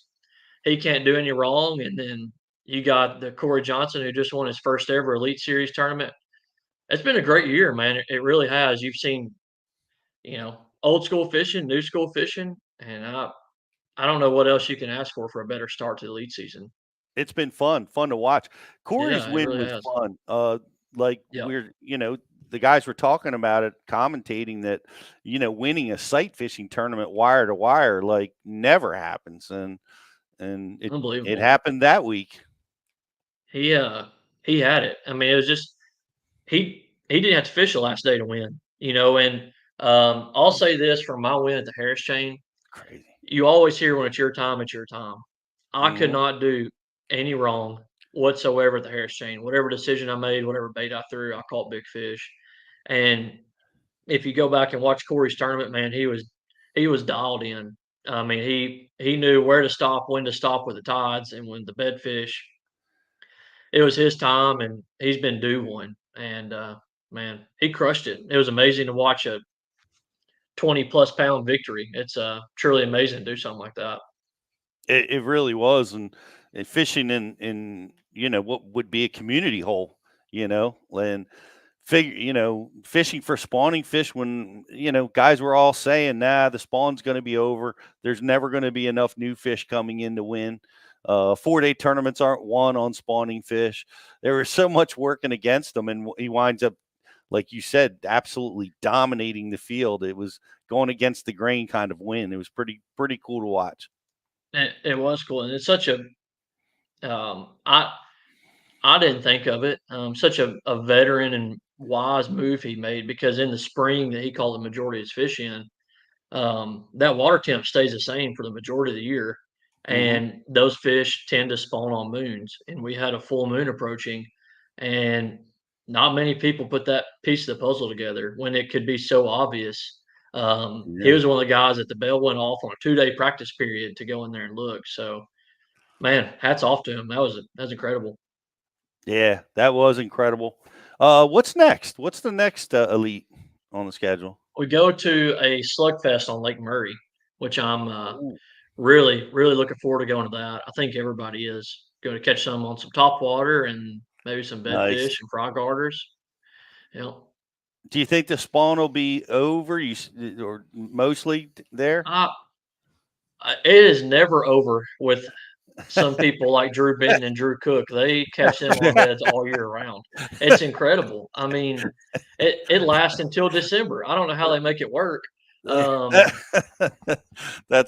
can't do any wrong. And then you got the Corey Johnson, who just won his first ever Elite Series tournament. It's been a great year, man. It really has. You've seen, old school fishing, new school fishing, and I don't know what else you can ask for a better start to the lead season. It's been fun to watch. Corey's win really was has. fun. The guys were talking about it, commentating that, winning a sight fishing tournament wire to wire, like, never happens. And it happened that week. He had it. I mean, it was just, he didn't have to fish the last day to win, and I'll say this from my win at the Harris Chain. Crazy. You always hear when it's your time, it's your time. I could not do any wrong whatsoever at the Harris Chain. Whatever decision I made, whatever bait I threw, I caught big fish. And if you go back and watch Corey's tournament, man, he was dialed in. I mean, he knew where to stop, when to stop with the tides, and when the bed fish. It was his time, and he's been due one. And man, he crushed it. It was amazing to watch a 20+ pound victory. It's truly amazing to do something like that. It really was, and fishing in what would be a community hole, and fishing for spawning fish when guys were all saying, nah, the spawn's going to be over. There's never going to be enough new fish coming in to win. 4-day tournaments aren't won on spawning fish. There was so much working against them, and he winds up, like you said, absolutely dominating the field. It was going against the grain kind of win. It was pretty cool to watch. It was cool, and it's such a I didn't think of it. Such a veteran and wise move he made, because in the spring that he called the majority of his fish in, that water temp stays the same for the majority of the year, and those fish tend to spawn on moons. And we had a full moon approaching, and not many people put that piece of the puzzle together when it could be so obvious. He was one of the guys that the bell went off on a 2-day practice period to go in there and look. So, man, hats off to him. That was incredible. Yeah, that was incredible. What's next? What's the next Elite on the schedule? We go to a slugfest on Lake Murray, which I'm really, really looking forward to going to that. I think everybody is going to catch some on some top water and maybe some bedfish and frog garters. Do you think the spawn will be over? Or mostly there? It is never over with some people like Drew Benton and Drew Cook, they catch them on beds all year round. It's incredible. I mean, it lasts until December. I don't know how they make it work. That's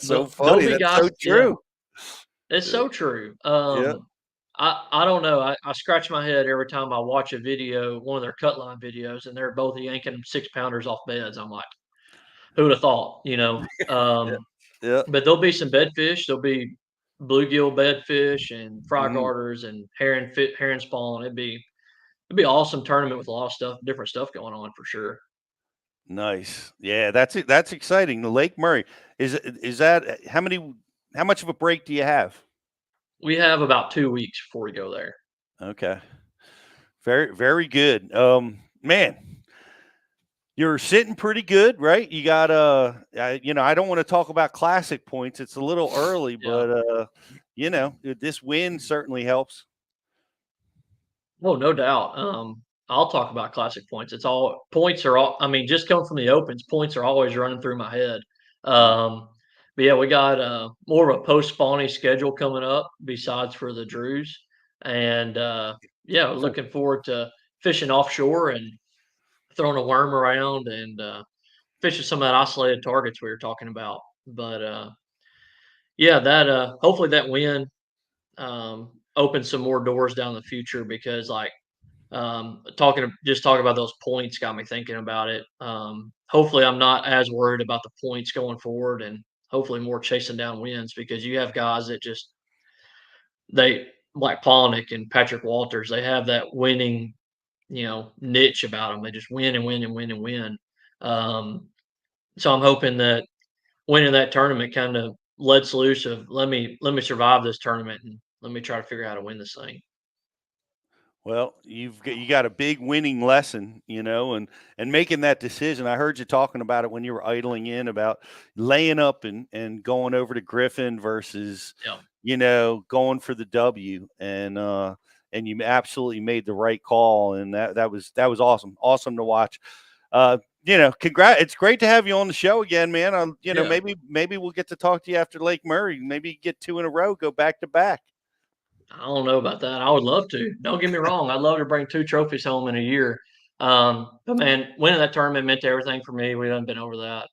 so funny. That's so true. Yeah, it's so true. Yeah. I don't know. I scratch my head every time I watch a video, one of their cut line videos, and they're both yanking 6-pounders off beds. I'm like, who'd have thought, you know? Yeah. But there'll be some bedfish. There'll be bluegill bedfish and fry Mhm. garters and herring spawn. It'd be an awesome tournament with a lot of stuff, different stuff going on for sure. Nice. Yeah, that's it. That's exciting. The Lake Murray is that how much of a break do you have? We have about 2 weeks before we go there. Okay. Very, very good. Man, you're sitting pretty good, right? You got you know, I don't want to talk about classic points. It's a little early, but you know, this win certainly helps. Oh, no doubt. I'll talk about classic points. It's all points are all. I mean, just coming from the opens, points are always running through my head. But yeah, we got more of a post-spawny schedule coming up besides for the Drews, and yeah, looking forward to fishing offshore and throwing a worm around and fishing some of that isolated targets we were talking about. But yeah, that hopefully that win opens some more doors down the future because like talking about those points got me thinking about it. Hopefully I'm not as worried about the points going forward and hopefully more chasing down wins because you have guys that just they like Polnick and Patrick Walters, they have that winning, you know, niche about them. They just win and win and win and win. So I'm hoping that winning that tournament kind of lets loose of let me survive this tournament and let me try to figure out how to win this thing. Well, you got a big winning lesson, you know, and making that decision. I heard you talking about it when you were idling in about laying up and going over to Griffin versus, you know, going for the W, and you absolutely made the right call, and that was awesome to watch. You know, congrats! It's great to have you on the show again, man. You know, maybe we'll get to talk to you after Lake Murray. Maybe get 2 in a row, go back to back. I don't know about that. I would love to. Don't get me wrong. I'd love to bring 2 trophies home in a year. But man, winning that tournament meant everything for me. We haven't been over that.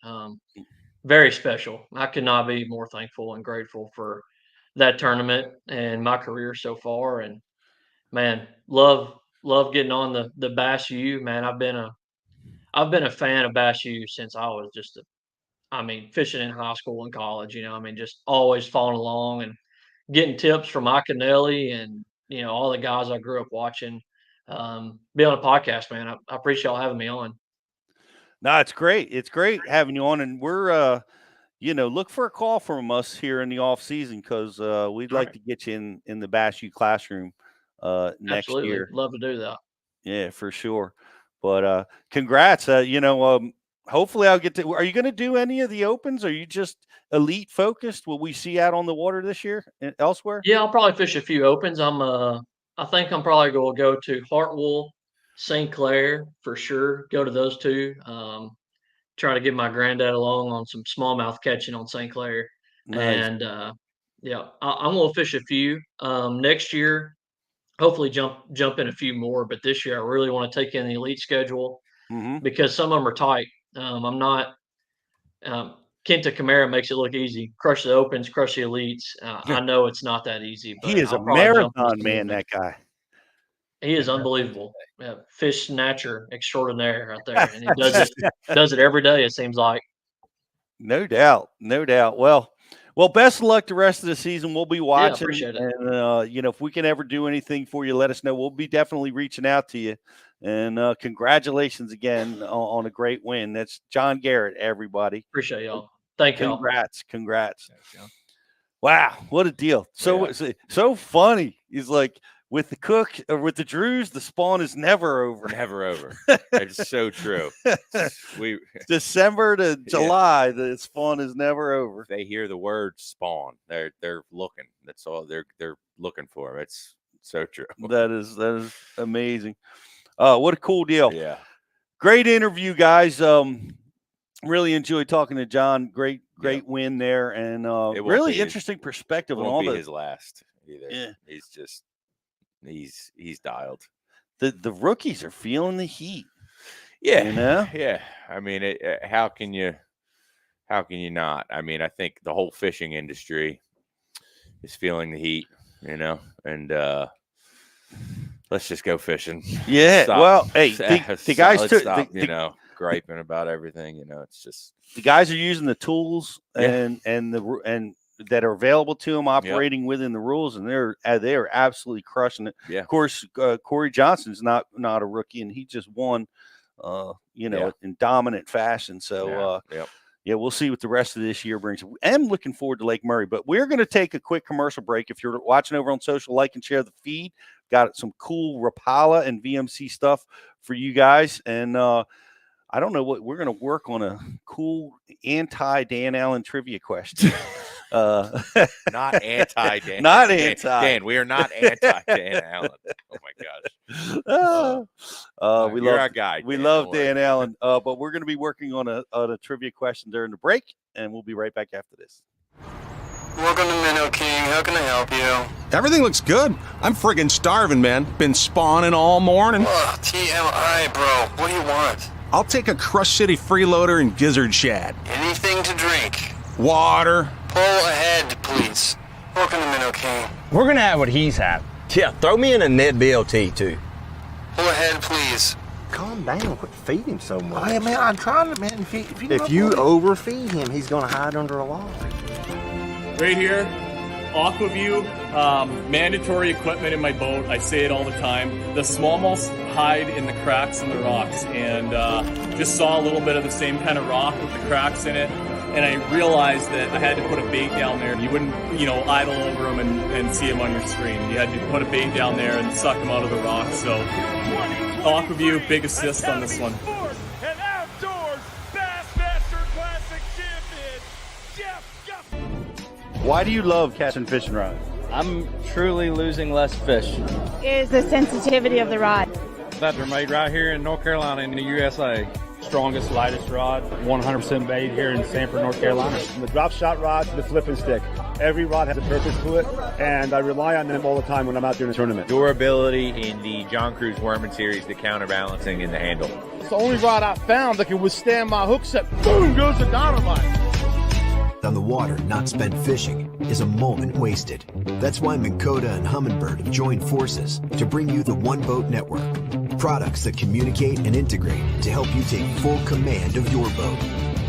Very special. I could not be more thankful and grateful for that tournament and my career so far. And man, love getting on the Bass U. Man, I've been a fan of Bass U since I was just fishing in high school and college. You know, I mean, just always following along and getting tips from Mike Canelli and, you know, all the guys I grew up watching. Be on a podcast, man. I appreciate y'all having me on. No, it's great. It's great having you on, and we're you know, look for a call from us here in the off season because we'd like to get you in the Bass U classroom next year. Love to do that. Yeah, for sure. But congrats. You know, hopefully I'll get to. Are you going to do any of the opens? Are you just elite focused? Will we see out on the water this year elsewhere? Yeah, I'll probably fish a few opens. I think I'm probably going to go to Hartwell, St. Clair for sure. Go to those 2. Try to get my granddad along on some smallmouth catching on St. Clair. Nice. And yeah, I'm going to fish a few. Next year, hopefully jump in a few more. But this year, I really want to take in the elite schedule because some of them are tight. I'm not. Kenta Kamara makes it look easy. Crush the opens, crush the elites. I know it's not that easy, but he is a marathon man. That guy. He is unbelievable. Yeah, fish snatcher extraordinaire right there, and he does it every day. It seems like. No doubt, no doubt. Well, best of luck the rest of the season. We'll be watching. Yeah, appreciate it. And you know, if we can ever do anything for you, let us know. We'll be definitely reaching out to you. And congratulations again on a great win. That's John Garrett, everybody. Appreciate y'all. Thank you. Congrats. Wow, what a deal. So funny. He's like, with the Cook or with the Drews, the spawn is never over. Never over. It's so true. December to July, the spawn is never over. They hear the word spawn, they're looking. That's all they're looking for. It's so true. That is amazing. What a cool deal. Yeah. Great interview, guys. Really enjoyed talking to John. Great win there, and really interesting perspective on all his last either. Yeah, he's dialed. The rookies are feeling the heat. Yeah, yeah. I mean, how can you not? I mean, I think the whole fishing industry is feeling the heat, and let's just go fishing. Yeah. Stop. Well, hey, the guys stop, griping about everything. It's just the guys are using the tools and that are available to them, operating within the rules, and they're absolutely crushing it. Yeah. Of course, Corey Johnson's not a rookie, and he just won. In dominant fashion. So, we'll see what the rest of this year brings. I'm looking forward to Lake Murray, but we're going to take a quick commercial break. If you're watching over on social, like and share the feed. Got some cool Rapala and VMC stuff for you guys. And I don't know what we're going to work on a cool anti-Dan Allen trivia question. Not anti-Dan. Not anti. Dan, we are not anti-Dan Allen. Oh my gosh. We you're love our guy. We love Dan Allen. But we're going to be working on a trivia question during the break, and we'll be right back after this. Welcome to Minnow King. How can I help you? Everything looks good. I'm friggin' starving, man. Been spawning all morning. Ugh, TMI, bro. What do you want? I'll take a Crush City freeloader and gizzard shad. Anything to drink. Water. Pull ahead, please. Welcome to Minnow King. We're gonna have what he's having. Yeah, throw me in a Ned BLT, too. Pull ahead, please. Calm down. Quit feeding him so much. Hey, man, I'm trying to, man. If you overfeed him, he's gonna hide under a log. Right here, Aquaview, mandatory equipment in my boat. I say it all the time. The smallmouths hide in the cracks in the rocks, and just saw a little bit of the same kind of rock with the cracks in it, and I realized that I had to put a bait down there. You wouldn't, idle over them and see them on your screen. You had to put a bait down there and suck them out of the rock. So, Aquaview, big assist on this one. And outdoors Bassmaster Classic champion, Jeff. Why do you love casting fishing rods? I'm truly losing less fish. Is the sensitivity of the rod. That they're made right here in North Carolina in the USA. Strongest, lightest rod, 100% made here in Sanford, North Carolina. The drop shot rod, the flipping stick. Every rod has a purpose to it, and I rely on them all the time when I'm out doing a tournament. Durability in the John Cruz Worman series, the counterbalancing in the handle. It's the only rod I found that can withstand my hook set. Boom goes the dynamite. On the water, not spent fishing, is a moment wasted. That's why Minn Kota and Humminbird have joined forces to bring you the One Boat Network. Products that communicate and integrate to help you take full command of your boat.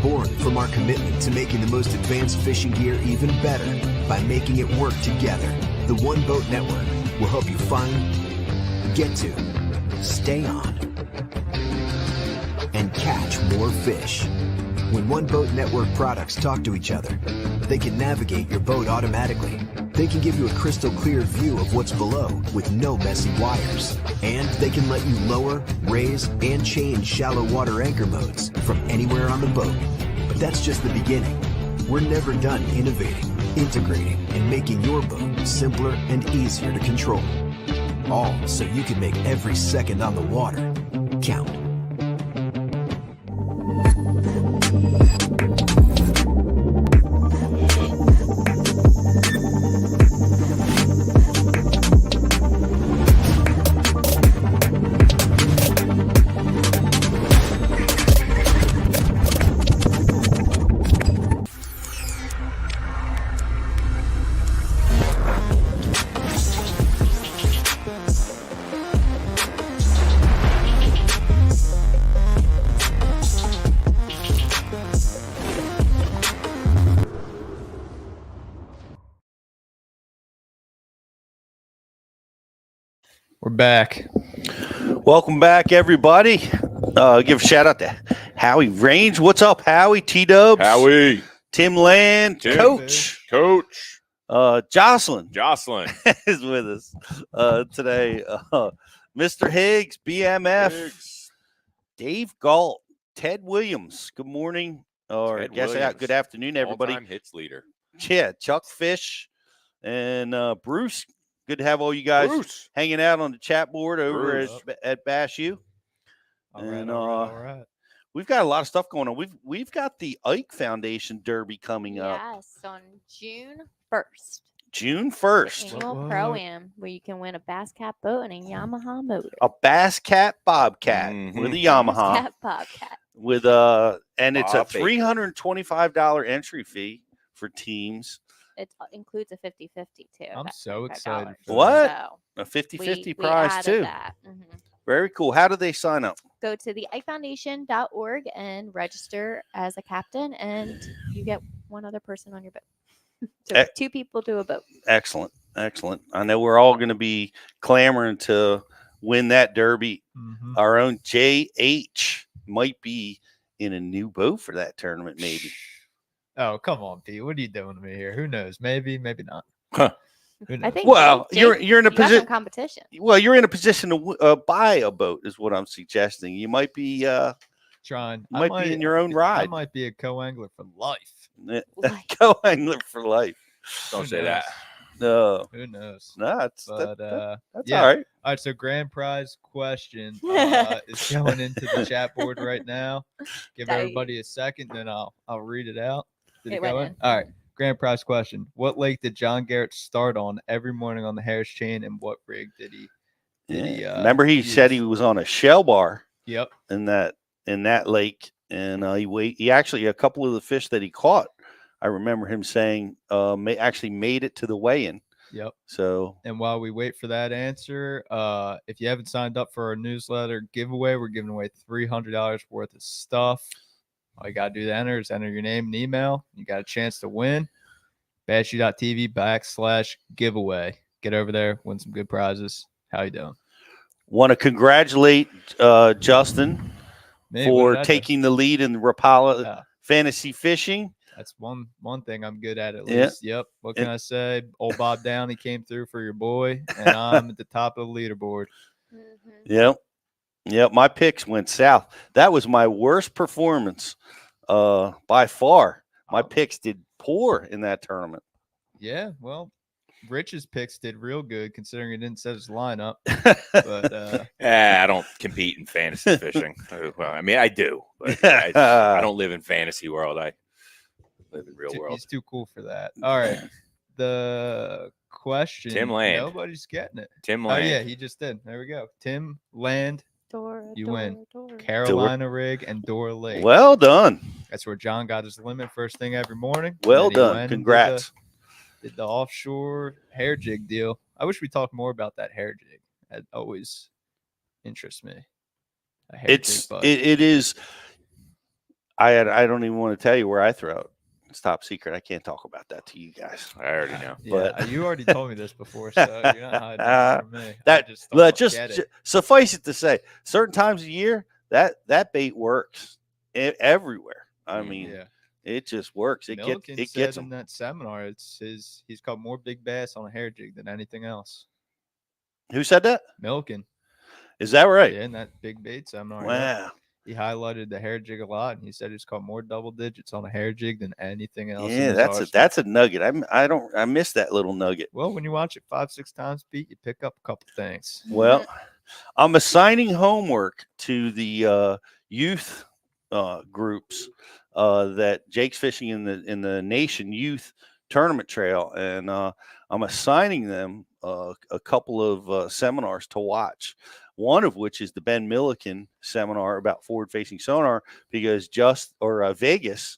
Born from our commitment to making the most advanced fishing gear even better by making it work together. The One Boat Network will help you find, get to, stay on, and catch more fish. When One Boat Network products talk to each other, they can navigate your boat automatically. They can give you a crystal clear view of what's below with no messy wires. And they can let you lower, raise, and change shallow water anchor modes from anywhere on the boat. But that's just the beginning. We're never done innovating, integrating, and making your boat simpler and easier to control. All so you can make every second on the water count. We're back. Welcome back, everybody. Give a shout out to Howie Range. What's up, Howie? T-Dubs. Howie. Tim Land. Coach. Jocelyn is with us today. Mr. Higgs, BMF. Higgs. Dave Galt. Ted Williams. Good morning. Or I guess good afternoon, everybody. All-time hits leader. Yeah, Chuck Fish and Bruce. Good to have all you guys hanging out on the chat board over at Bass U. All right. we've got a lot of stuff going on. We've got the Ike Foundation Derby coming up. Yes, on June 1st. June 1st. Annual Pro-Am, where you can win a Bass Cat boat and a Yamaha motor. A Bass Cat Bobcat with a Yamaha. Bass Cat Bobcat. With and it's a $325 entry fee for teams. It includes a 50-50 too. I'm so excited. What? So a 50-50 prize too. That. Very cool. How do they sign up? Go to the ikefoundation.org and register as a captain, and you get one other person on your boat. So 2 people to a boat. Excellent. I know we're all going to be clamoring to win that derby. Our own JH might be in a new boat for that tournament, maybe. Oh, come on, Pete. What are you doing to me here? Who knows? Maybe not. Huh. I think. Well, you're in a position. Competition. Well, you're in a position to buy a boat, is what I'm suggesting. You might be trying. Might be in your own ride. I might be a co-angler for life. Co-angler for life. Don't say that. No. Who knows? No, that's all right. All right, so grand prize question is going into the chat board right now. Give everybody a second, then I'll read it out. Did it go in? All right. Grand prize question. What lake did John Garrett start on every morning on the Harris chain, and what rig did he remember he said he was on a shell bar. Yep. In that lake, and he actually, a couple of the fish that he caught, I remember him saying actually made it to the weigh-in. Yep. So, and while we wait for that answer, if you haven't signed up for our newsletter giveaway, we're giving away $300 worth of stuff. All you got to do to enter is enter your name and email. You got a chance to win. BassU.TV/giveaway. Get over there, win some good prizes. How you doing? Want to congratulate Justin for taking the lead in the Rapala fantasy fishing. That's one thing I'm good at least. Yep. What can I say? Old Bob Downey came through for your boy, and I'm at the top of the leaderboard. Yep. My picks went south. That was my worst performance by far. My picks did poor in that tournament. Yeah, well, Rich's picks did real good considering he didn't set his lineup. But I don't compete in fantasy fishing. Well, I mean, I do, but I don't live in fantasy world. I live in real world. He's too cool for that. All right. The question. Tim Land. Nobody's getting it. Tim Land. Oh, yeah, he just did. There we go. Tim Land. You win. Dora. Carolina rig and Dora Lake. Well done. That's where John got his limit first thing every morning. Well done. Congrats. Did the offshore hair jig deal. I wish we talked more about that hair jig. That always interests me. It is. I don't even want to tell you where I throw it. It's top secret. I can't talk about that to you guys. I already know. But you already told me this before, so you're not hiding it from me. Just suffice it to say, certain times of year that bait works everywhere. I mean, it just works. It gets in that seminar. He's caught more big bass on a hair jig than anything else. Who said that? Milken. Is that right? Yeah, in that big bait seminar. Wow. Yeah. He highlighted the hair jig a lot, and he said he's caught more double digits on a hair jig than anything else. Yeah, that's a nugget. I missed that little nugget. Well, when you watch it 5-6 times, Pete, you pick up a couple things. Well, I'm assigning homework to the youth groups that Jake's fishing in the Nation Youth Tournament Trail, and I'm assigning them a couple of seminars to watch. One of which is the Ben Milliken seminar about forward-facing sonar, because Vegas,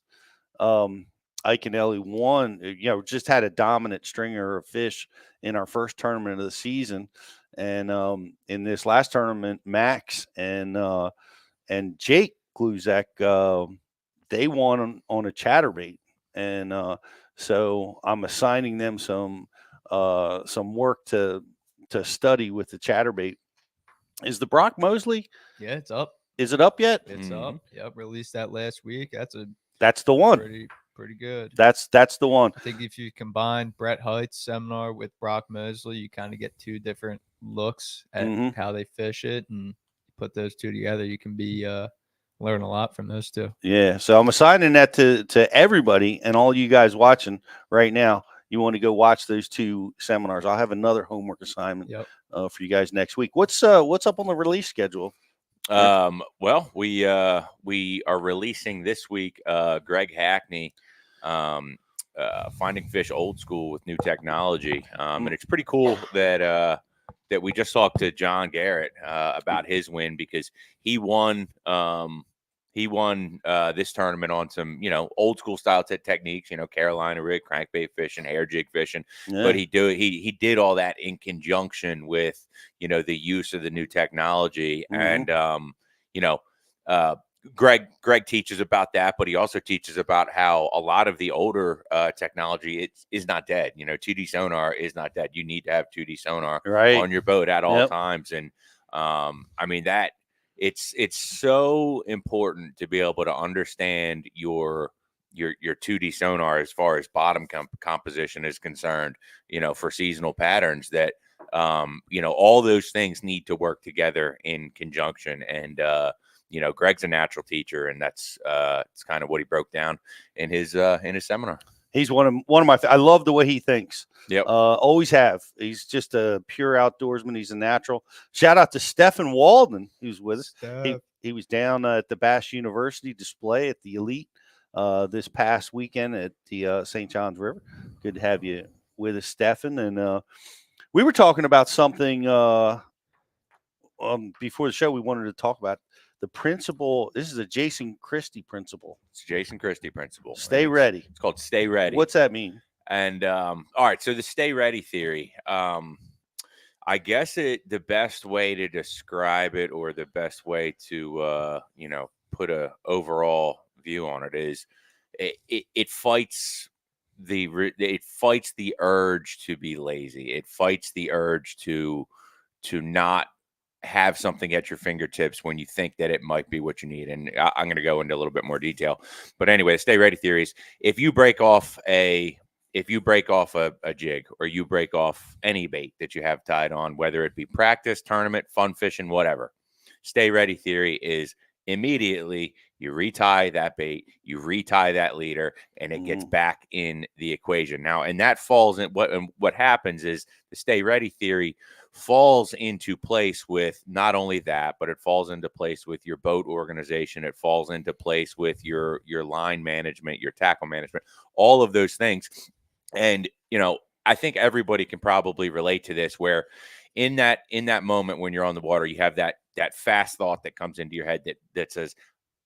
Ike and Ellie won. Just had a dominant stringer of fish in our first tournament of the season, and in this last tournament, Max and Jake Gluzek, they won on a chatterbait, and so I'm assigning them some work to study with the chatterbait. Is the Brock Mosley? Yeah, it's up. Is it up yet? It's up. Yep, released that last week. That's the one. Pretty good. That's the one. I think if you combine Brett Height's seminar with Brock Mosley, you kind of get two different looks at how they fish it, and put those two together, you can learn a lot from those two. Yeah. So I'm assigning that to everybody, and all you guys watching right now. You want to go watch those two seminars. I'll have another homework assignment for you guys next week. What's up on the release schedule? Well, we are releasing this week Greg Hackney, Finding Fish Old School with New Technology, and it's pretty cool that that we just talked to John Garrett about his win, because he won this tournament on some old school style techniques, Carolina rig, crankbait fishing, hair jig fishing, but he did all that in conjunction with the use of the new technology, and Greg teaches about that, but he also teaches about how a lot of the older technology is not dead. 2D sonar is not dead. You need to have 2D sonar on your boat at all times, and I mean that it's so important to be able to understand your 2D sonar as far as bottom composition is concerned. For seasonal patterns, that all those things need to work together in conjunction, and Greg's a natural teacher, and that's it's kind of what he broke down in his seminar. He's one of my. I love the way he thinks. Yep. Always have. He's just a pure outdoorsman. He's a natural. Shout out to Stephen Walden, who's with us. He was down at the Bass University display at the Elite this past weekend at the St. Johns River. Good to have you with us, Stephen. And we were talking about something before the show. We wanted to talk about the principle. This is a Jason Christie principle. It's Jason Christie principle. Stay ready. It's called Stay Ready. What's that mean? And all right, so the Stay Ready theory. I guess the best way to describe it, or the best way to put a overall view on it, is it fights the urge to be lazy. It fights the urge to not have something at your fingertips when you think that it might be what you need. And I'm going to go into a little bit more detail. But anyway, the Stay Ready theory is, if you break off a jig, or you break off any bait that you have tied on, whether it be practice, tournament, fun fishing, whatever, Stay Ready theory is immediately you retie that bait, you retie that leader, and it gets back in the equation. Now, and that falls in what happens is the Stay Ready theory falls into place with not only that, but it falls into place with your boat organization. It falls into place with your line management, your tackle management, all of those things. And, I think everybody can probably relate to this, where in that moment when you're on the water, you have that fast thought that comes into your head that says,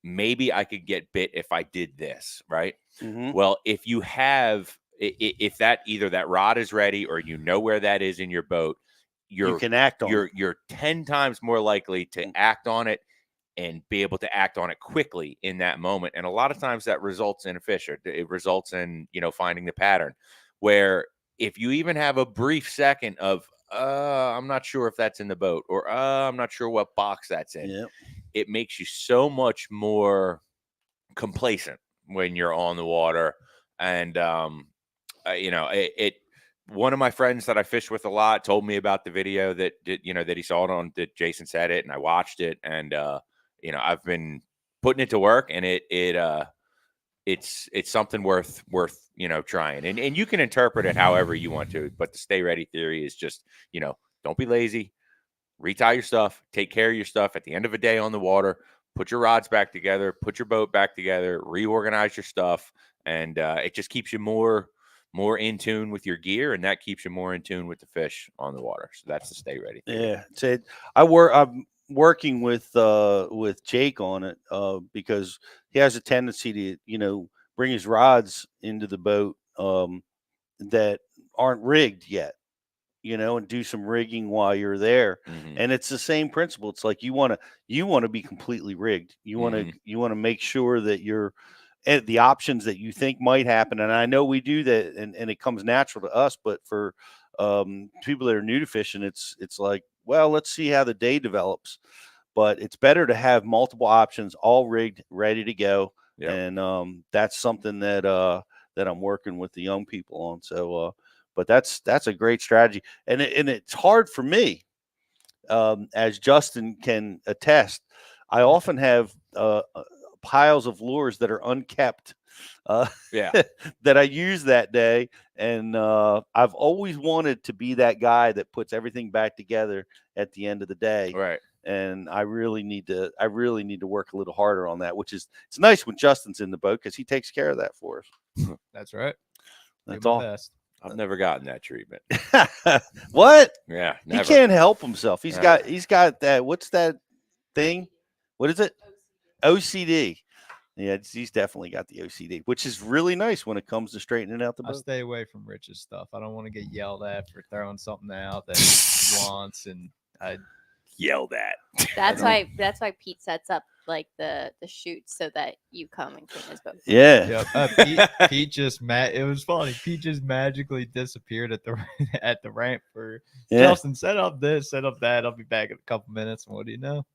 maybe I could get bit if I did this, right? Mm-hmm. Well, if you have, if that either that rod is ready, or where that is in your boat, you can act on it. You're 10 times more likely to act on it, and be able to act on it quickly in that moment. And a lot of times that results in a fish, or it results in, finding the pattern, where if you even have a brief second of, I'm not sure if that's in the boat, or I'm not sure what box that's in, it makes you so much more complacent when you're on the water. And, one of my friends that I fish with a lot told me about the video that he saw it on, that Jason said it, and I watched it, and I've been putting it to work, and it's something worth trying, and you can interpret it however you want to. But the Stay Ready theory is just, don't be lazy, retie your stuff, take care of your stuff at the end of a day on the water, put your rods back together, put your boat back together, reorganize your stuff, and it just keeps you more in tune with your gear, and that keeps you more in tune with the fish on the water. So that's the Stay Ready theory. Yeah, I'm working with Jake on it because he has a tendency to bring his rods into the boat that aren't rigged yet, and do some rigging while you're there. Mm-hmm. And it's the same principle. It's like you want to be completely rigged. You want to make sure that you're at the options that you think might happen. And I know we do that, and it comes natural to us, but for people that are new to fishing, it's like, well, let's see how the day develops. But it's better to have multiple options, all rigged, ready to go. Yep. And that's something that I'm working with the young people on. So, but that's a great strategy, and it's hard for me, as Justin can attest. I often have piles of lures that are unkept, that I use that day, and I've always wanted to be that guy that puts everything back together at the end of the day. Right. and I really need to work a little harder on that. Which is it's nice when Justin's in the boat because he takes care of that for us. That's right. That's all. Best. I've never gotten that treatment. What? Yeah, never. He can't help himself. He's got that. What's that thing? What is it? OCD. Yeah, he's definitely got the OCD, which is really nice when it comes to straightening out the boat. I stay away from Rich's stuff. I don't want to get yelled at for throwing something out that he wants, and I yelled at. That's why Pete sets up like the chutes so that you come and clean his boat. Yeah. Pete just it was funny. Pete just magically disappeared at the ramp for Justin. Set up this, set up that. I'll be back in a couple minutes. And what do you know?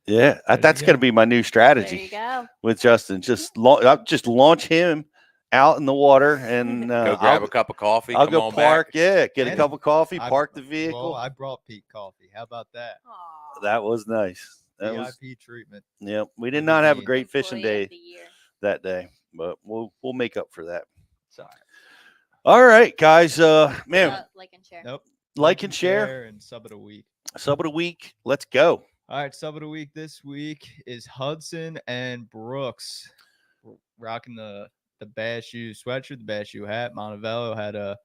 Yeah, that's going to be my new strategy. There you go. With Justin. Just launch him out in the water and go grab a cup of coffee. I'll go park. Back. Yeah, get a cup of coffee, park the vehicle. Well, I brought Pete coffee. How about that? Aww. That was nice. That VIP treatment. Yep, we did not have a great fishing day that day, but we'll make up for that. Sorry. All right, guys. Man, like and share. Nope. Like and share. And sub of the week. Sub of the week. Let's go. All right, sub of the week this week is Hudson and Brooks rocking the Bass U sweatshirt, the Bass U hat. Montevello had a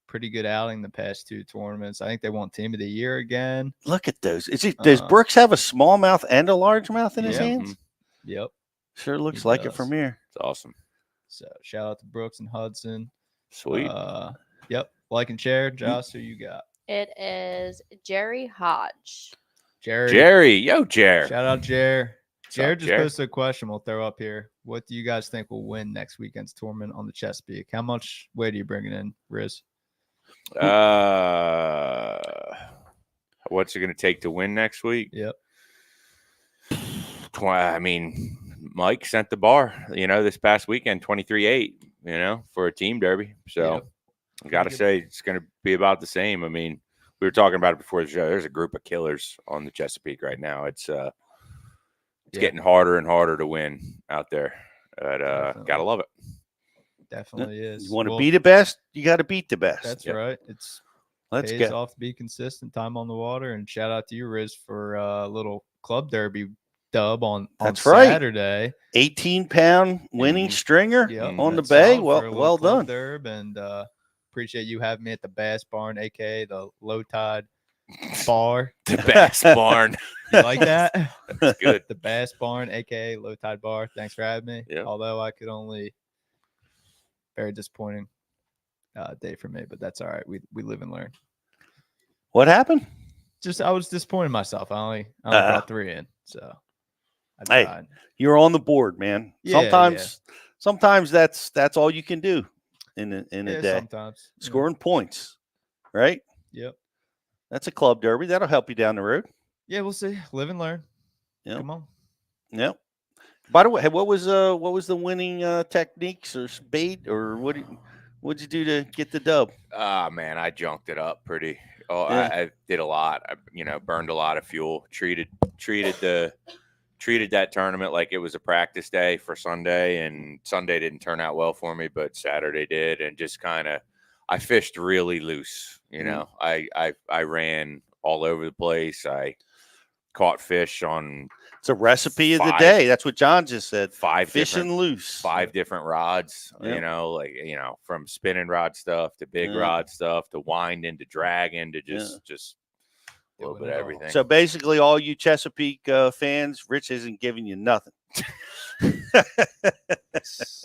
pretty good outing the past 2 tournaments. I think they won Team of the Year again. Look at those. Does Brooks have a smallmouth and a largemouth in his hands? Yep. Sure looks like it from here. It's awesome. So shout out to Brooks and Hudson. Sweet. Yep. Like and share. Josh, who you got? It is Jerry Hodge. Jerry. Yo, Jer. Shout out Jer. Jared just posted a question we'll throw up here. What do you guys think will win next weekend's tournament on the Chesapeake? How much weight are you bringing in, Riz? What's it going to take to win next week? Yep. I mean, Mike sent the bar, this past weekend, 23-8, for a team derby. So I got to say it's going to be about the same. I mean, we were talking about it before the show. There's a group of killers on the Chesapeake right now. It's getting harder and harder to win out there. But gotta love it. Definitely is. You want to be the best, you got to beat the best. That's right. Let's pays off to be consistent, time on the water, and shout out to you, Riz, for a little club derby dub on Saturday. 18-pound winning stringer on the bay. Well done. Derb, and appreciate you having me at the Bass Barn, aka the Low Tide Bar. The Bass Barn. You like that? That's good. The Bass Barn, aka Low Tide Bar. Thanks for having me. Yep. Although I could only very disappointing day for me, but that's all right. We live and learn. What happened? Just I was disappointed in myself. I only brought 3 in, so hey, you're on the board, man. Sometimes that's all you can do in a day. Sometimes scoring points, right? Yep. That's a club derby. That'll help you down the road. Yeah, we'll see. Live and learn. Yep. Come on. Yep. By the way, what was the winning techniques or bait or what'd you do to get the dub? Man, I junked it up pretty. I did a lot. I burned a lot of fuel. Treated that tournament like it was a practice day for Sunday, and Sunday didn't turn out well for me, but Saturday did, and just kind of I fished really loose. I ran all over the place. I caught fish on. It's a recipe of the day. That's what John just said. 5 fishing loose. 5 different rods. Yep. From spinning rod stuff to big rod stuff to winding to dragging to just a little bit of everything. So basically, all you Chesapeake fans, Rich isn't giving you nothing.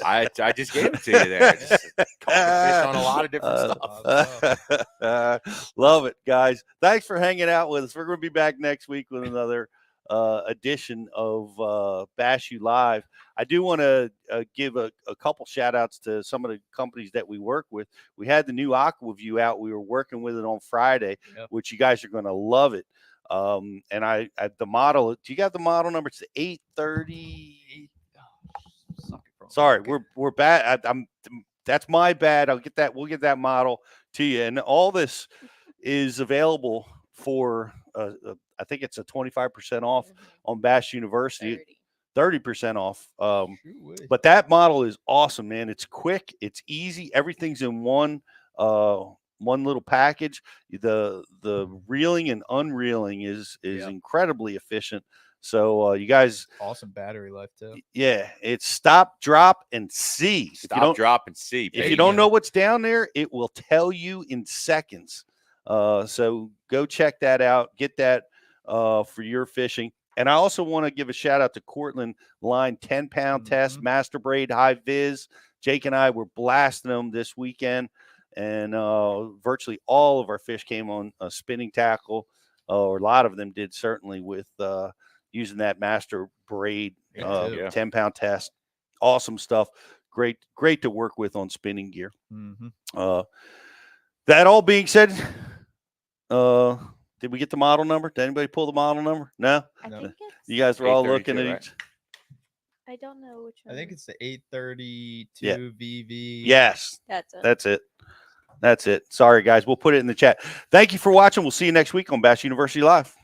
I just gave it to you there. Just caught the fish on a lot of different stuff. Love it, guys. Thanks for hanging out with us. We're going to be back next week with another edition of Bass U Live. I do want to give a couple shout outs to some of the companies that we work with. We had the new AquaView out. We were working with it on Friday, which you guys are going to love it. And the model, do you got the model number? It's 830. Sorry, we're bad. That's my bad. We'll get that model to you. And all this is available for I think it's a 25% off on Bass University, 30% off. But that model is awesome, man. It's quick, it's easy, everything's in one little package. The reeling and unreeling is incredibly efficient. So you guys, awesome battery life too. Yeah, it's stop, drop, and see. Stop, drop, and see. If you don't know what's down there, it will tell you in seconds. So go check that out. Get that for your fishing. And I also want to give a shout out to Cortland Line 10-pound test, Master Braid, High Viz. Jake and I were blasting them this weekend, and virtually all of our fish came on a spinning tackle, or a lot of them did, certainly, with using that Master Braid 10-pound test. Awesome stuff. Great to work with on spinning gear. That all being said, did we get the model number? Did anybody pull the model number? No? I think you guys were all looking at each. I don't know which one. I think it's the 832 VV. Yes. That's it. That's it. Sorry, guys. We'll put it in the chat. Thank you for watching. We'll see you next week on Bass University Live.